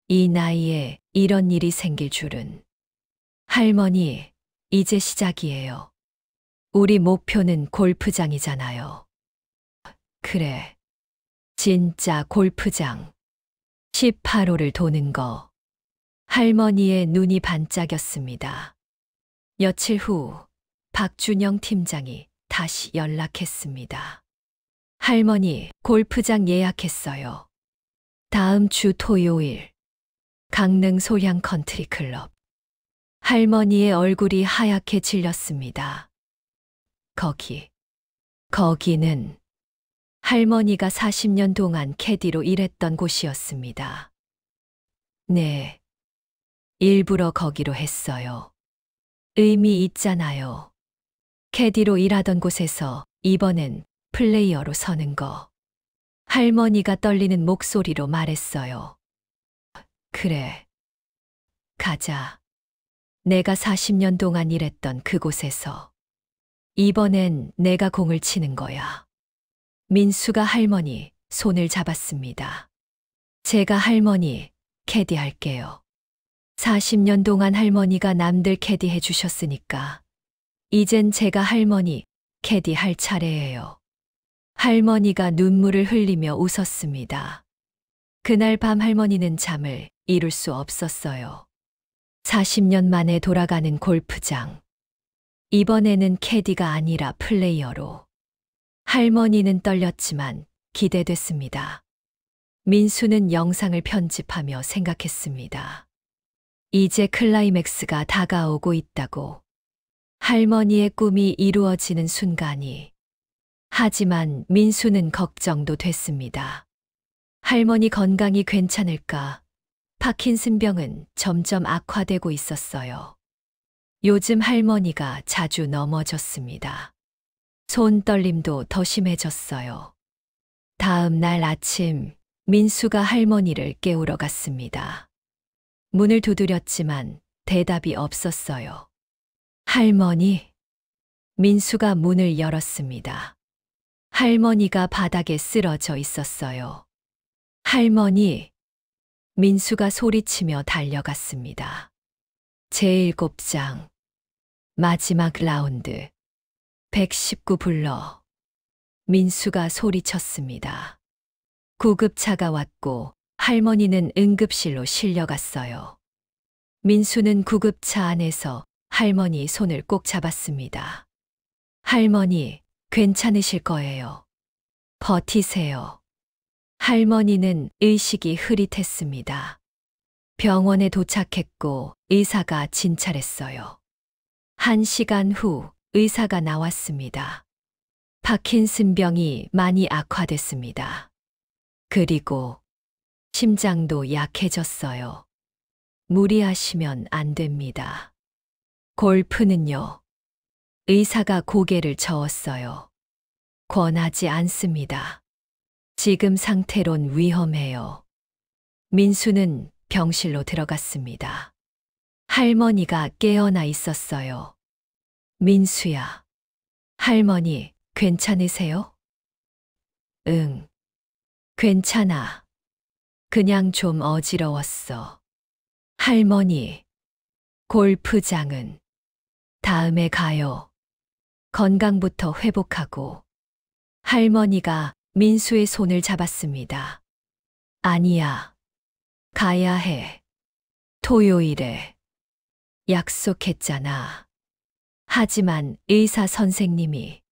이 나이에 이런 일이 생길 줄은. 할머니, 이제 시작이에요. 우리 목표는 골프장이잖아요. 그래. 진짜 골프장. 18호를 도는 거. 할머니의 눈이 반짝였습니다. 며칠 후 박준영 팀장이 다시 연락했습니다. 할머니, 골프장 예약했어요. 다음 주 토요일. 강릉 소량 컨트리 클럽. 할머니의 얼굴이 하얗게 질렸습니다. 거기는 할머니가 40년 동안 캐디로 일했던 곳이었습니다. 네. 일부러 거기로 했어요. 의미 있잖아요. 캐디로 일하던 곳에서 이번엔 플레이어로 서는 거. 할머니가 떨리는 목소리로 말했어요. 그래. 가자. 내가 40년 동안 일했던 그곳에서. 이번엔 내가 공을 치는 거야. 민수가 할머니 손을 잡았습니다. 제가 할머니 캐디 할게요. 40년 동안 할머니가 남들 캐디 해주셨으니까 이젠 제가 할머니 캐디 할 차례예요. 할머니가 눈물을 흘리며 웃었습니다. 그날 밤 할머니는 잠을 이룰 수 없었어요. 40년 만에 돌아가는 골프장. 이번에는 캐디가 아니라 플레이어로. 할머니는 떨렸지만 기대됐습니다. 민수는 영상을 편집하며 생각했습니다. 이제 클라이맥스가 다가오고 있다고. 할머니의 꿈이 이루어지는 순간이. 하지만 민수는 걱정도 됐습니다. 할머니 건강이 괜찮을까? 파킨슨병은 점점 악화되고 있었어요. 요즘 할머니가 자주 넘어졌습니다. 손떨림도 더 심해졌어요. 다음 날 아침, 민수가 할머니를 깨우러 갔습니다. 문을 두드렸지만 대답이 없었어요. 할머니. 민수가 문을 열었습니다. 할머니가 바닥에 쓰러져 있었어요. 할머니. 민수가 소리치며 달려갔습니다. 제7장. 마지막 라운드. 119 불러. 민수가 소리쳤습니다. 구급차가 왔고 할머니는 응급실로 실려갔어요. 민수는 구급차 안에서 할머니 손을 꼭 잡았습니다. 할머니, 괜찮으실 거예요. 버티세요. 할머니는 의식이 흐릿했습니다. 병원에 도착했고 의사가 진찰했어요. 1시간 후 의사가 나왔습니다. 파킨슨병이 많이 악화됐습니다. 그리고 심장도 약해졌어요. 무리하시면 안 됩니다. 골프는요? 의사가 고개를 저었어요. 권하지 않습니다. 지금 상태론 위험해요. 민수는 병실로 들어갔습니다. 할머니가 깨어나 있었어요. 민수야. 할머니, 괜찮으세요? 응. 괜찮아. 그냥 좀 어지러웠어. 할머니. 골프장은 다음에 가요. 건강부터 회복하고. 할머니가 민수의 손을 잡았습니다. 아니야. 가야 해. 토요일에. 약속했잖아. 하지만 의사 선생님이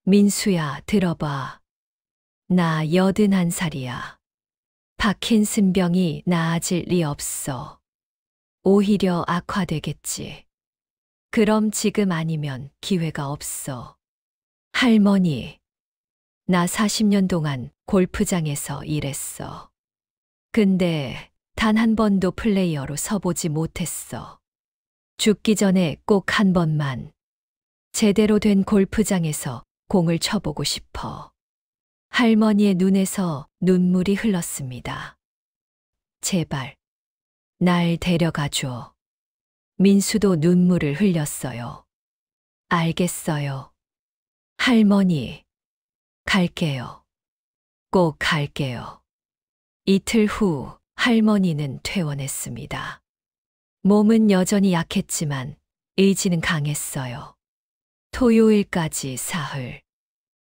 민수야, 들어봐. 나 81살이야. 파킨슨병이 나아질 리 없어. 오히려 악화되겠지. 그럼 지금 아니면 기회가 없어. 할머니, 나 40년 동안 골프장에서 일했어. 근데 단 한 번도 플레이어로 서보지 못했어. 죽기 전에 꼭 한 번만 제대로 된 골프장에서 공을 쳐보고 싶어. 할머니의 눈에서 눈물이 흘렀습니다. 제발, 날 데려가줘. 민수도 눈물을 흘렸어요. 알겠어요. 할머니, 갈게요. 꼭 갈게요. 이틀 후 할머니는 퇴원했습니다. 몸은 여전히 약했지만 의지는 강했어요. 토요일까지 사흘.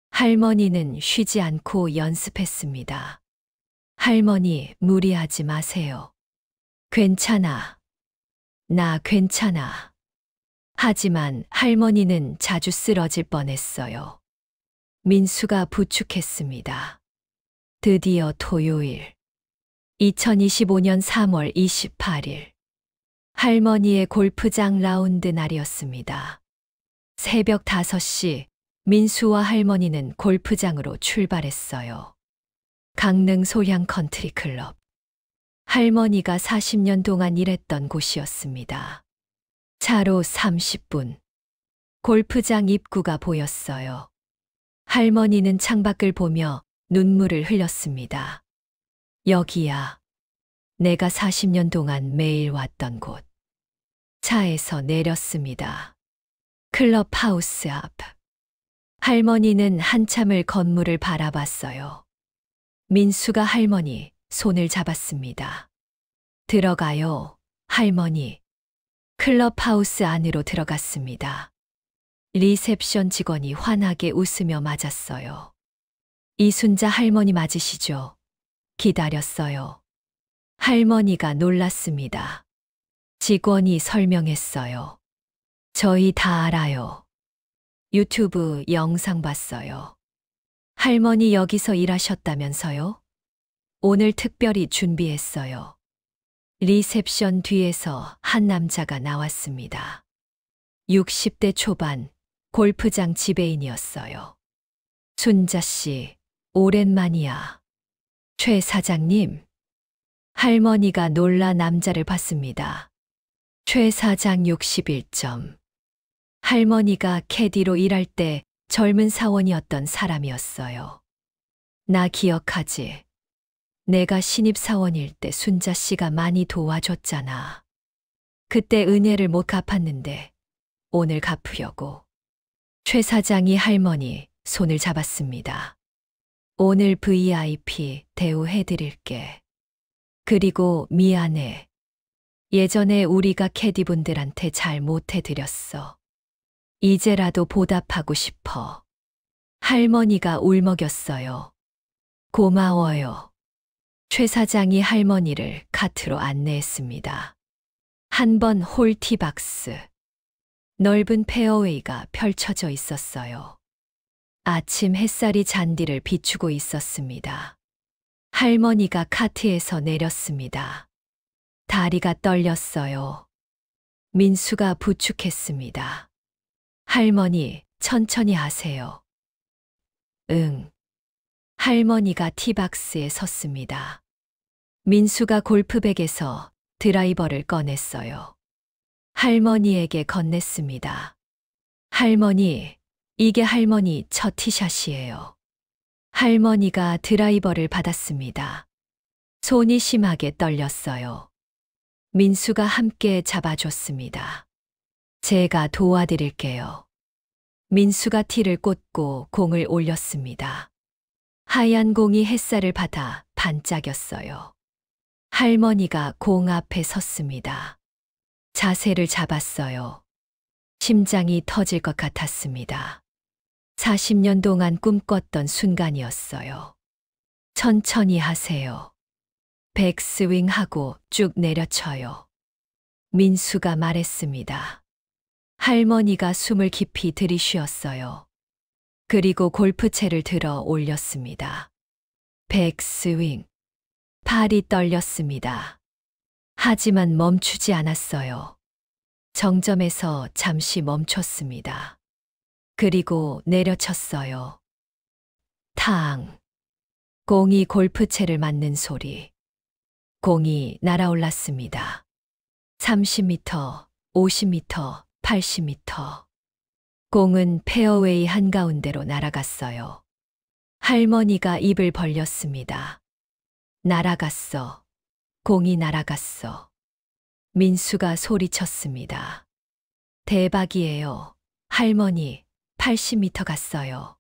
할머니는 쉬지 않고 연습했습니다. 할머니, 무리하지 마세요. 괜찮아. 나 괜찮아. 하지만 할머니는 자주 쓰러질 뻔했어요. 민수가 부축했습니다. 드디어 토요일. 2025년 3월 28일. 할머니의 골프장 라운드 날이었습니다. 새벽 5시, 민수와 할머니는 골프장으로 출발했어요. 강릉 소양 컨트리 클럽. 할머니가 40년 동안 일했던 곳이었습니다. 차로 30분. 골프장 입구가 보였어요. 할머니는 창밖을 보며 눈물을 흘렸습니다. 여기야. 내가 40년 동안 매일 왔던 곳. 차에서 내렸습니다. 클럽하우스 앞. 할머니는 한참을 건물을 바라봤어요. 민수가 할머니 손을 잡았습니다. 들어가요, 할머니. 클럽하우스 안으로 들어갔습니다. 리셉션 직원이 환하게 웃으며 맞았어요. 이순자 할머니 맞으시죠? 기다렸어요. 할머니가 놀랐습니다. 직원이 설명했어요. 저희 다 알아요. 유튜브 영상 봤어요. 할머니 여기서 일하셨다면서요? 오늘 특별히 준비했어요. 리셉션 뒤에서 한 남자가 나왔습니다. 60대 초반, 골프장 지배인이었어요. 순자 씨, 오랜만이야. 최 사장님. 할머니가 놀라 남자를 봤습니다. 최 사장 61점. 할머니가 캐디로 일할 때 젊은 사원이었던 사람이었어요. 나 기억하지? 내가 신입사원일 때 순자 씨가 많이 도와줬잖아. 그때 은혜를 못 갚았는데 오늘 갚으려고. 최 사장이 할머니 손을 잡았습니다. 오늘 VIP 대우해드릴게. 그리고 미안해. 예전에 우리가 캐디분들한테 잘 못해드렸어. 이제라도 보답하고 싶어. 할머니가 울먹였어요. 고마워요. 최 사장이 할머니를 카트로 안내했습니다. 한 번 홀 티박스. 넓은 페어웨이가 펼쳐져 있었어요. 아침 햇살이 잔디를 비추고 있었습니다. 할머니가 카트에서 내렸습니다. 다리가 떨렸어요. 민수가 부축했습니다. 할머니, 천천히 하세요. 응. 할머니가 티박스에 섰습니다. 민수가 골프백에서 드라이버를 꺼냈어요. 할머니에게 건넸습니다. 할머니, 이게 할머니 첫 티샷이에요. 할머니가 드라이버를 받았습니다. 손이 심하게 떨렸어요. 민수가 함께 잡아줬습니다. 제가 도와드릴게요. 민수가 티를 꽂고 공을 올렸습니다. 하얀 공이 햇살을 받아 반짝였어요. 할머니가 공 앞에 섰습니다. 자세를 잡았어요. 심장이 터질 것 같았습니다. 40년 동안 꿈꿨던 순간이었어요. 천천히 하세요. 백스윙하고 쭉 내려쳐요. 민수가 말했습니다. 할머니가 숨을 깊이 들이쉬었어요. 그리고 골프채를 들어 올렸습니다. 백스윙. 팔이 떨렸습니다. 하지만 멈추지 않았어요. 정점에서 잠시 멈췄습니다. 그리고 내려쳤어요. 탕. 공이 골프채를 맞는 소리. 공이 날아올랐습니다. 30m, 50m, 80m. 공은 페어웨이 한가운데로 날아갔어요. 할머니가 입을 벌렸습니다. 날아갔어. 공이 날아갔어. 민수가 소리쳤습니다. 대박이에요. 할머니, 80m 갔어요.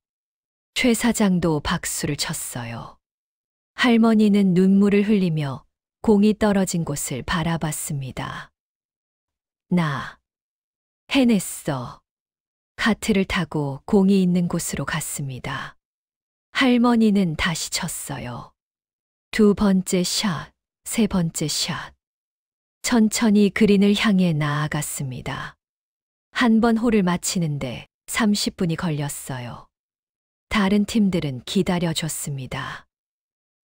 최 사장도 박수를 쳤어요. 할머니는 눈물을 흘리며 공이 떨어진 곳을 바라봤습니다. 나 해냈어. 카트를 타고 공이 있는 곳으로 갔습니다. 할머니는 다시 쳤어요. 두 번째 샷, 세 번째 샷. 천천히 그린을 향해 나아갔습니다. 한 번 홀을 마치는데 30분이 걸렸어요. 다른 팀들은 기다려줬습니다.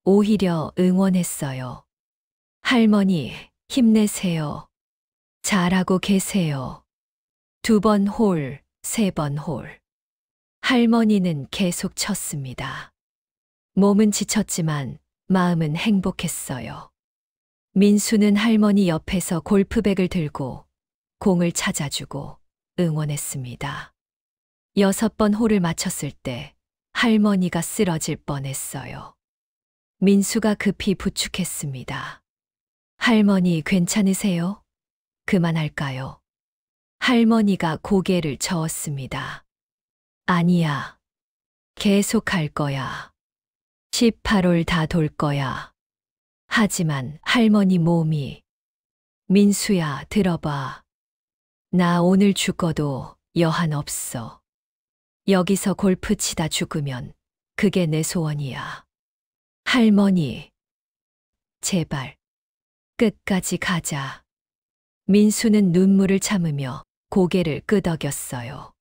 오히려 응원했어요. 할머니, 힘내세요. 잘하고 계세요. 두 번 홀, 세 번 홀. 할머니는 계속 쳤습니다. 몸은 지쳤지만 마음은 행복했어요. 민수는 할머니 옆에서 골프백을 들고 공을 찾아주고 응원했습니다. 6번 홀을 마쳤을 때 할머니가 쓰러질 뻔했어요. 민수가 급히 부축했습니다. 할머니 괜찮으세요? 그만할까요? 할머니가 고개를 저었습니다. 아니야, 계속 할 거야. 18홀 다 돌 거야. 하지만 할머니 몸이 민수야, 들어봐. 나 오늘 죽어도 여한 없어. 여기서 골프 치다 죽으면 그게 내 소원이야. 할머니, 제발, 끝까지 가자. 민수는 눈물을 참으며 고개를 끄덕였어요.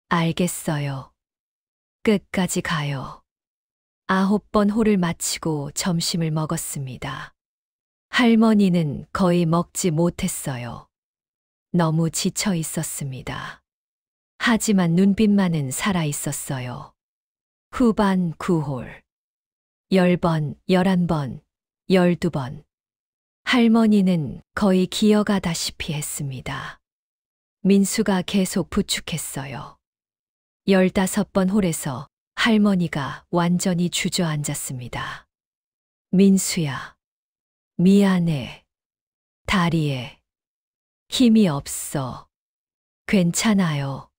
알겠어요. 끝까지 가요. 9번 홀을 마치고 점심을 먹었습니다. 할머니는 거의 먹지 못했어요. 너무 지쳐 있었습니다. 하지만 눈빛만은 살아 있었어요. 후반 9홀. 10번, 11번, 12번. 할머니는 거의 기어가다시피 했습니다. 민수가 계속 부축했어요. 15번 홀에서 할머니가 완전히 주저앉았습니다. 민수야, 미안해. 다리에 힘이 없어. 괜찮아요.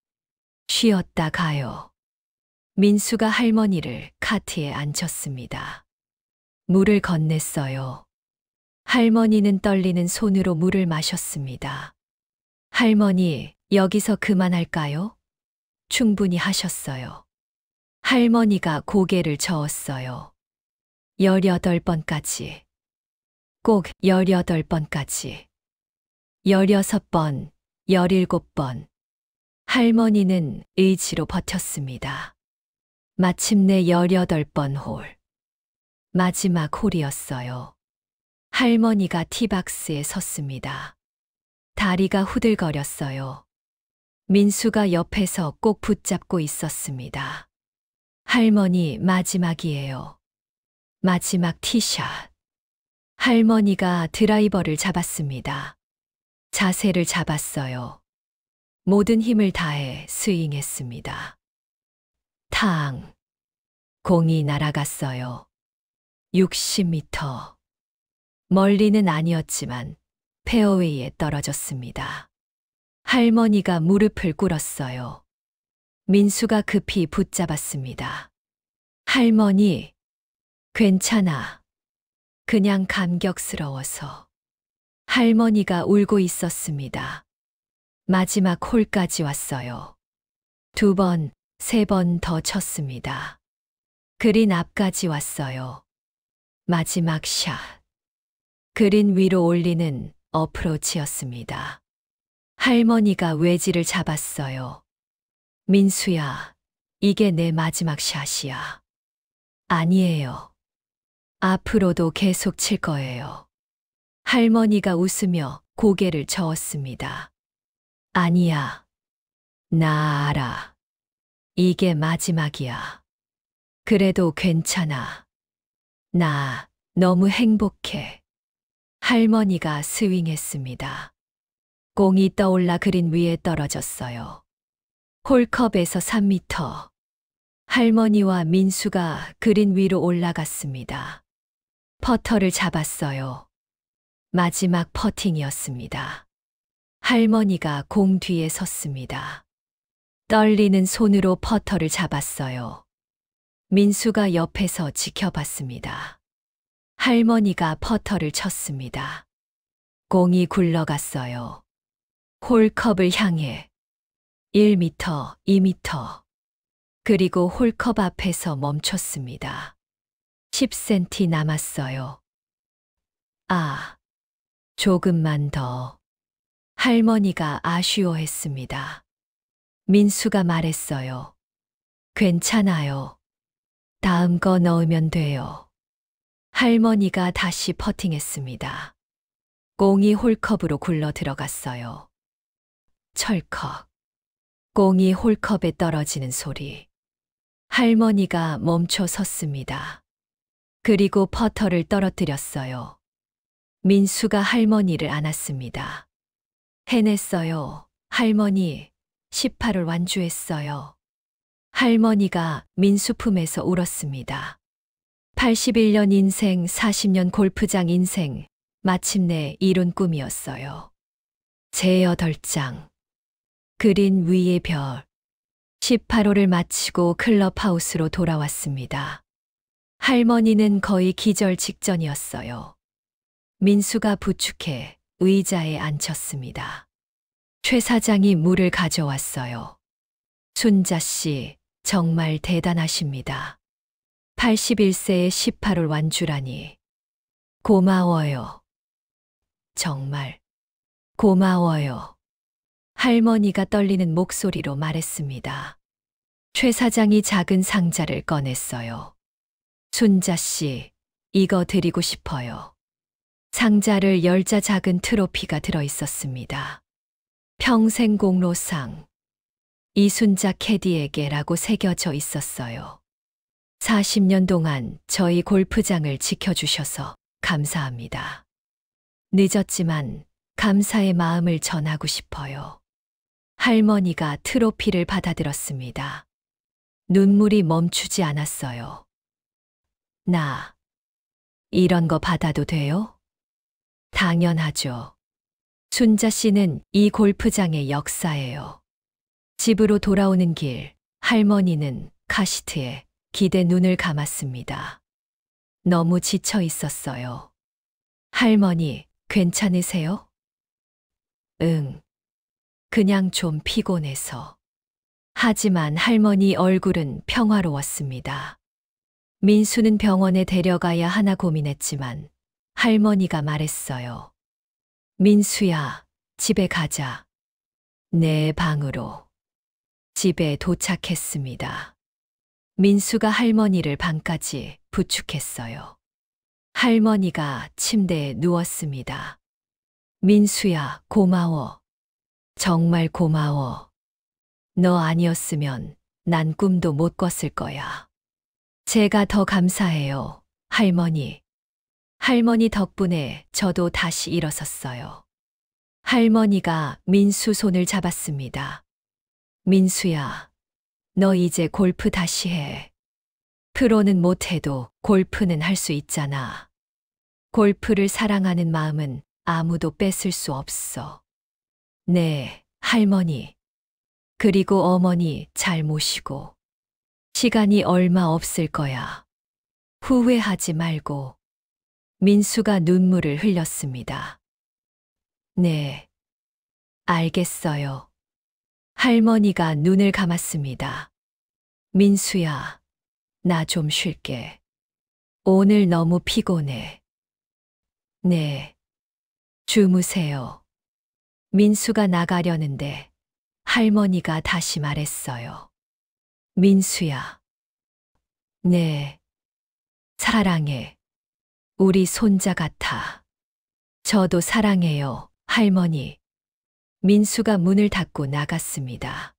쉬었다 가요. 민수가 할머니를 카트에 앉혔습니다. 물을 건넸어요. 할머니는 떨리는 손으로 물을 마셨습니다. 할머니, 여기서 그만할까요? 충분히 하셨어요. 할머니가 고개를 저었어요. 18번까지. 꼭 18번까지. 16번, 17번. 할머니는 의지로 버텼습니다. 마침내 18번 홀. 마지막 홀이었어요. 할머니가 티박스에 섰습니다. 다리가 후들거렸어요. 민수가 옆에서 꼭 붙잡고 있었습니다. 할머니, 마지막이에요. 마지막 티샷. 할머니가 드라이버를 잡았습니다. 자세를 잡았어요. 모든 힘을 다해 스윙했습니다. 탕. 공이 날아갔어요. 60m. 멀리는 아니었지만 페어웨이에 떨어졌습니다. 할머니가 무릎을 꿇었어요. 민수가 급히 붙잡았습니다. 할머니, 괜찮아. 그냥 감격스러워서. 할머니가 울고 있었습니다. 마지막 홀까지 왔어요. 2번, 3번 더 쳤습니다. 그린 앞까지 왔어요. 마지막 샷. 그린 위로 올리는 어프로치였습니다. 할머니가 외지를 잡았어요. 민수야, 이게 내 마지막 샷이야. 아니에요. 앞으로도 계속 칠 거예요. 할머니가 웃으며 고개를 저었습니다. 아니야. 나 알아. 이게 마지막이야. 그래도 괜찮아. 나 너무 행복해. 할머니가 스윙했습니다. 공이 떠올라 그린 위에 떨어졌어요. 홀컵에서 3m. 할머니와 민수가 그린 위로 올라갔습니다. 퍼터를 잡았어요. 마지막 퍼팅이었습니다. 할머니가 공 뒤에 섰습니다. 떨리는 손으로 퍼터를 잡았어요. 민수가 옆에서 지켜봤습니다. 할머니가 퍼터를 쳤습니다. 공이 굴러갔어요. 홀컵을 향해 1m, 2m. 그리고 홀컵 앞에서 멈췄습니다. 10cm 남았어요. 아, 조금만 더. 할머니가 아쉬워했습니다. 민수가 말했어요. 괜찮아요. 다음 거 넣으면 돼요. 할머니가 다시 퍼팅했습니다. 공이 홀컵으로 굴러 들어갔어요. 철컥. 공이 홀컵에 떨어지는 소리. 할머니가 멈춰 섰습니다. 그리고 퍼터를 떨어뜨렸어요. 민수가 할머니를 안았습니다. 해냈어요. 할머니, 18을 완주했어요. 할머니가 민수 품에서 울었습니다. 81년 인생, 40년 골프장 인생, 마침내 이룬 꿈이었어요. 제 8장. 그린 위의 별. 18홀을 마치고 클럽하우스로 돌아왔습니다. 할머니는 거의 기절 직전이었어요. 민수가 부축해 의자에 앉혔습니다. 최 사장이 물을 가져왔어요. 순자 씨, 정말 대단하십니다. 81세에 18홀 완주라니. 고마워요. 정말 고마워요. 할머니가 떨리는 목소리로 말했습니다. 최 사장이 작은 상자를 꺼냈어요. 순자 씨, 이거 드리고 싶어요. 상자를 열자 작은 트로피가 들어 있었습니다. 평생 공로상, 이순자 캐디에게라고 새겨져 있었어요. 40년 동안 저희 골프장을 지켜주셔서 감사합니다. 늦었지만 감사의 마음을 전하고 싶어요. 할머니가 트로피를 받아들었습니다. 눈물이 멈추지 않았어요. 나, 이런 거 받아도 돼요? 당연하죠. 순자 씨는 이 골프장의 역사예요. 집으로 돌아오는 길, 할머니는 카시트에 기대 눈을 감았습니다. 너무 지쳐 있었어요. 할머니, 괜찮으세요? 응. 그냥 좀 피곤해서. 하지만 할머니 얼굴은 평화로웠습니다. 민수는 병원에 데려가야 하나 고민했지만 할머니가 말했어요. 민수야, 집에 가자. 내 방으로. 집에 도착했습니다. 민수가 할머니를 방까지 부축했어요. 할머니가 침대에 누웠습니다. 민수야, 고마워. 정말 고마워. 너 아니었으면 난 꿈도 못 꿨을 거야. 제가 더 감사해요, 할머니. 할머니 덕분에 저도 다시 일어섰어요. 할머니가 민수 손을 잡았습니다. 민수야, 너 이제 골프 다시 해. 프로는 못해도 골프는 할 수 있잖아. 골프를 사랑하는 마음은 아무도 뺏을 수 없어. 네, 할머니. 그리고 어머니 잘 모시고. 시간이 얼마 없을 거야. 후회하지 말고. 민수가 눈물을 흘렸습니다. 네, 알겠어요. 할머니가 눈을 감았습니다. 민수야, 나 좀 쉴게. 오늘 너무 피곤해. 네, 주무세요. 민수가 나가려는데 할머니가 다시 말했어요. 민수야. 네, 사랑해. 우리 손자 같아. 저도 사랑해요, 할머니. 민수가 문을 닫고 나갔습니다.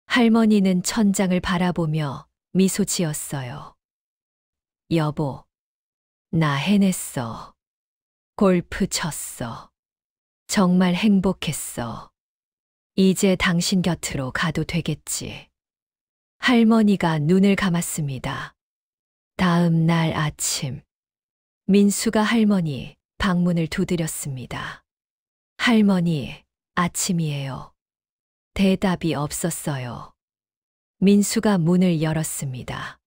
할머니는 천장을 바라보며 미소 지었어요. 여보, 나 해냈어. 골프 쳤어. 정말 행복했어. 이제 당신 곁으로 가도 되겠지. 할머니가 눈을 감았습니다. 다음 날 아침, 민수가 할머니 방문을 두드렸습니다. 할머니, 아침이에요. 대답이 없었어요. 민수가 문을 열었습니다.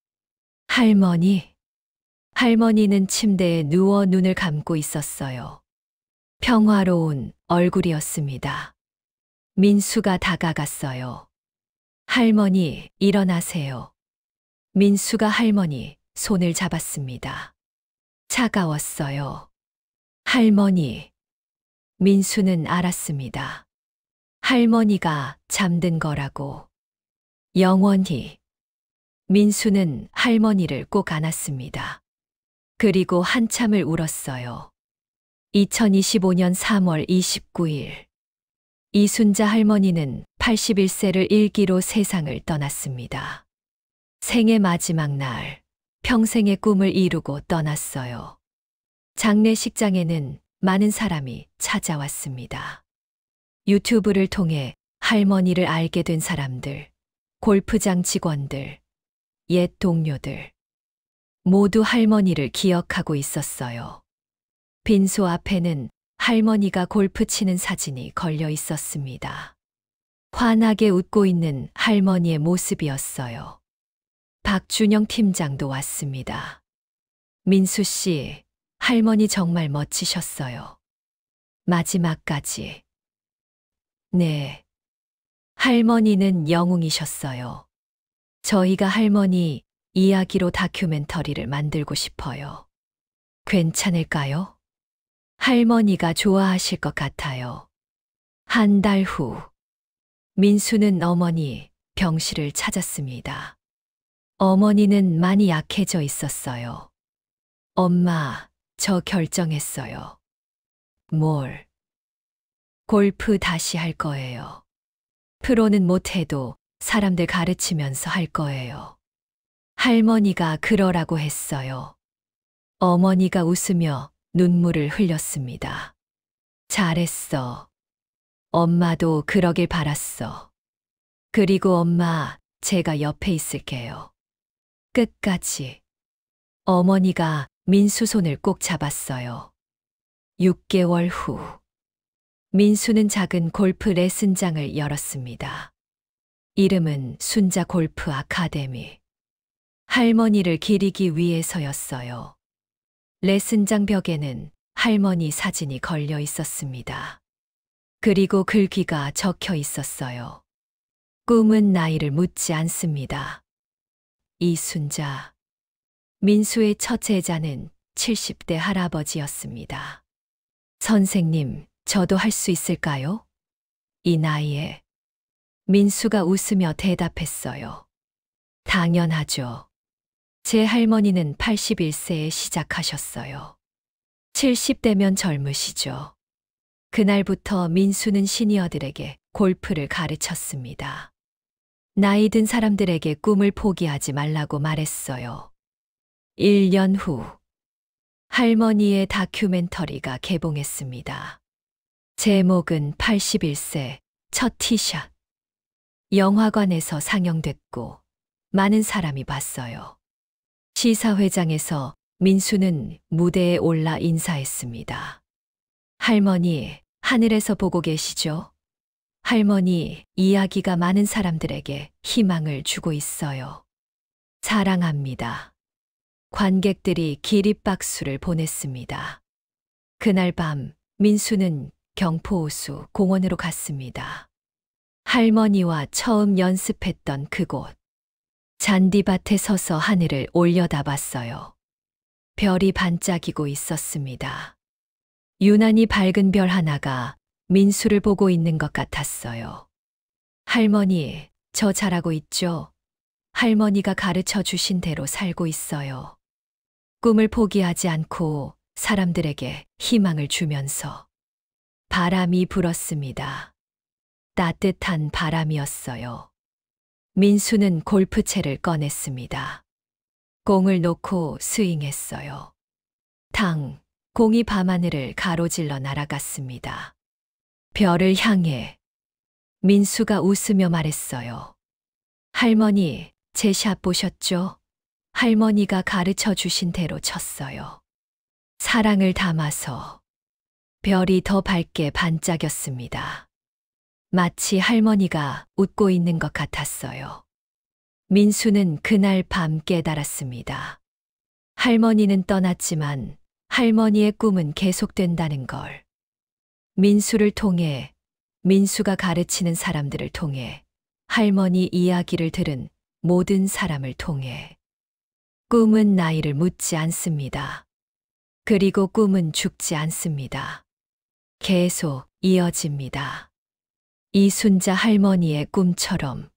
할머니. 할머니는 침대에 누워 눈을 감고 있었어요. 평화로운 얼굴이었습니다. 민수가 다가갔어요. 할머니, 일어나세요. 민수가 할머니 손을 잡았습니다. 차가웠어요. 할머니. 민수는 알았습니다. 할머니가 잠든 거라고. 영원히. 민수는 할머니를 꼭 안았습니다. 그리고 한참을 울었어요. 2025년 3월 29일. 이순자 할머니는 81세를 일기로 세상을 떠났습니다. 생애 마지막 날, 평생의 꿈을 이루고 떠났어요. 장례식장에는 많은 사람이 찾아왔습니다. 유튜브를 통해 할머니를 알게 된 사람들, 골프장 직원들, 옛 동료들, 모두 할머니를 기억하고 있었어요. 빈소 앞에는 할머니가 골프 치는 사진이 걸려 있었습니다. 환하게 웃고 있는 할머니의 모습이었어요. 박준영 팀장도 왔습니다. 민수 씨, 할머니 정말 멋지셨어요. 마지막까지. 네. 할머니는 영웅이셨어요. 저희가 할머니 이야기로 다큐멘터리를 만들고 싶어요. 괜찮을까요? 할머니가 좋아하실 것 같아요. 한 달 후, 민수는 어머니 병실을 찾았습니다. 어머니는 많이 약해져 있었어요. 엄마, 저 결정했어요. 뭘? 골프 다시 할 거예요. 프로는 못해도 사람들 가르치면서 할 거예요. 할머니가 그러라고 했어요. 어머니가 웃으며 눈물을 흘렸습니다. 잘했어. 엄마도 그러길 바랐어. 그리고 엄마, 제가 옆에 있을게요. 끝까지. 어머니가 민수 손을 꼭 잡았어요. 6개월 후. 민수는 작은 골프 레슨장을 열었습니다. 이름은 순자 골프 아카데미. 할머니를 기리기 위해서였어요. 레슨장 벽에는 할머니 사진이 걸려 있었습니다. 그리고 글귀가 적혀 있었어요. 꿈은 나이를 묻지 않습니다. 이순자. 민수의 첫 제자는 70대 할아버지였습니다. 선생님, 저도 할 수 있을까요? 이 나이에. 민수가 웃으며 대답했어요. 당연하죠. 제 할머니는 81세에 시작하셨어요. 70대면 젊으시죠. 그날부터 민수는 시니어들에게 골프를 가르쳤습니다. 나이 든 사람들에게 꿈을 포기하지 말라고 말했어요. 1년 후, 할머니의 다큐멘터리가 개봉했습니다. 제목은 81세 첫 티샷. 영화관에서 상영됐고 많은 사람이 봤어요. 시사회장에서 민수는 무대에 올라 인사했습니다. 할머니, 하늘에서 보고 계시죠? 할머니, 이야기가 많은 사람들에게 희망을 주고 있어요. 사랑합니다. 관객들이 기립박수를 보냈습니다. 그날 밤, 민수는 경포호수 공원으로 갔습니다. 할머니와 처음 연습했던 그곳. 잔디밭에 서서 하늘을 올려다봤어요. 별이 반짝이고 있었습니다. 유난히 밝은 별 하나가 민수를 보고 있는 것 같았어요. 할머니, 저 잘하고 있죠? 할머니가 가르쳐 주신 대로 살고 있어요. 꿈을 포기하지 않고 사람들에게 희망을 주면서. 바람이 불었습니다. 따뜻한 바람이었어요. 민수는 골프채를 꺼냈습니다. 공을 놓고 스윙했어요. 당, 공이 밤하늘을 가로질러 날아갔습니다. 별을 향해. 민수가 웃으며 말했어요. 할머니, 제 샷 보셨죠? 할머니가 가르쳐 주신 대로 쳤어요. 사랑을 담아서. 별이 더 밝게 반짝였습니다. 마치 할머니가 웃고 있는 것 같았어요. 민수는 그날 밤 깨달았습니다. 할머니는 떠났지만 할머니의 꿈은 계속된다는 걸. 민수를 통해, 민수가 가르치는 사람들을 통해, 할머니 이야기를 들은 모든 사람을 통해. 꿈은 나이를 묻지 않습니다. 그리고 꿈은 죽지 않습니다. 계속 이어집니다. 이순자 할머니의 꿈처럼.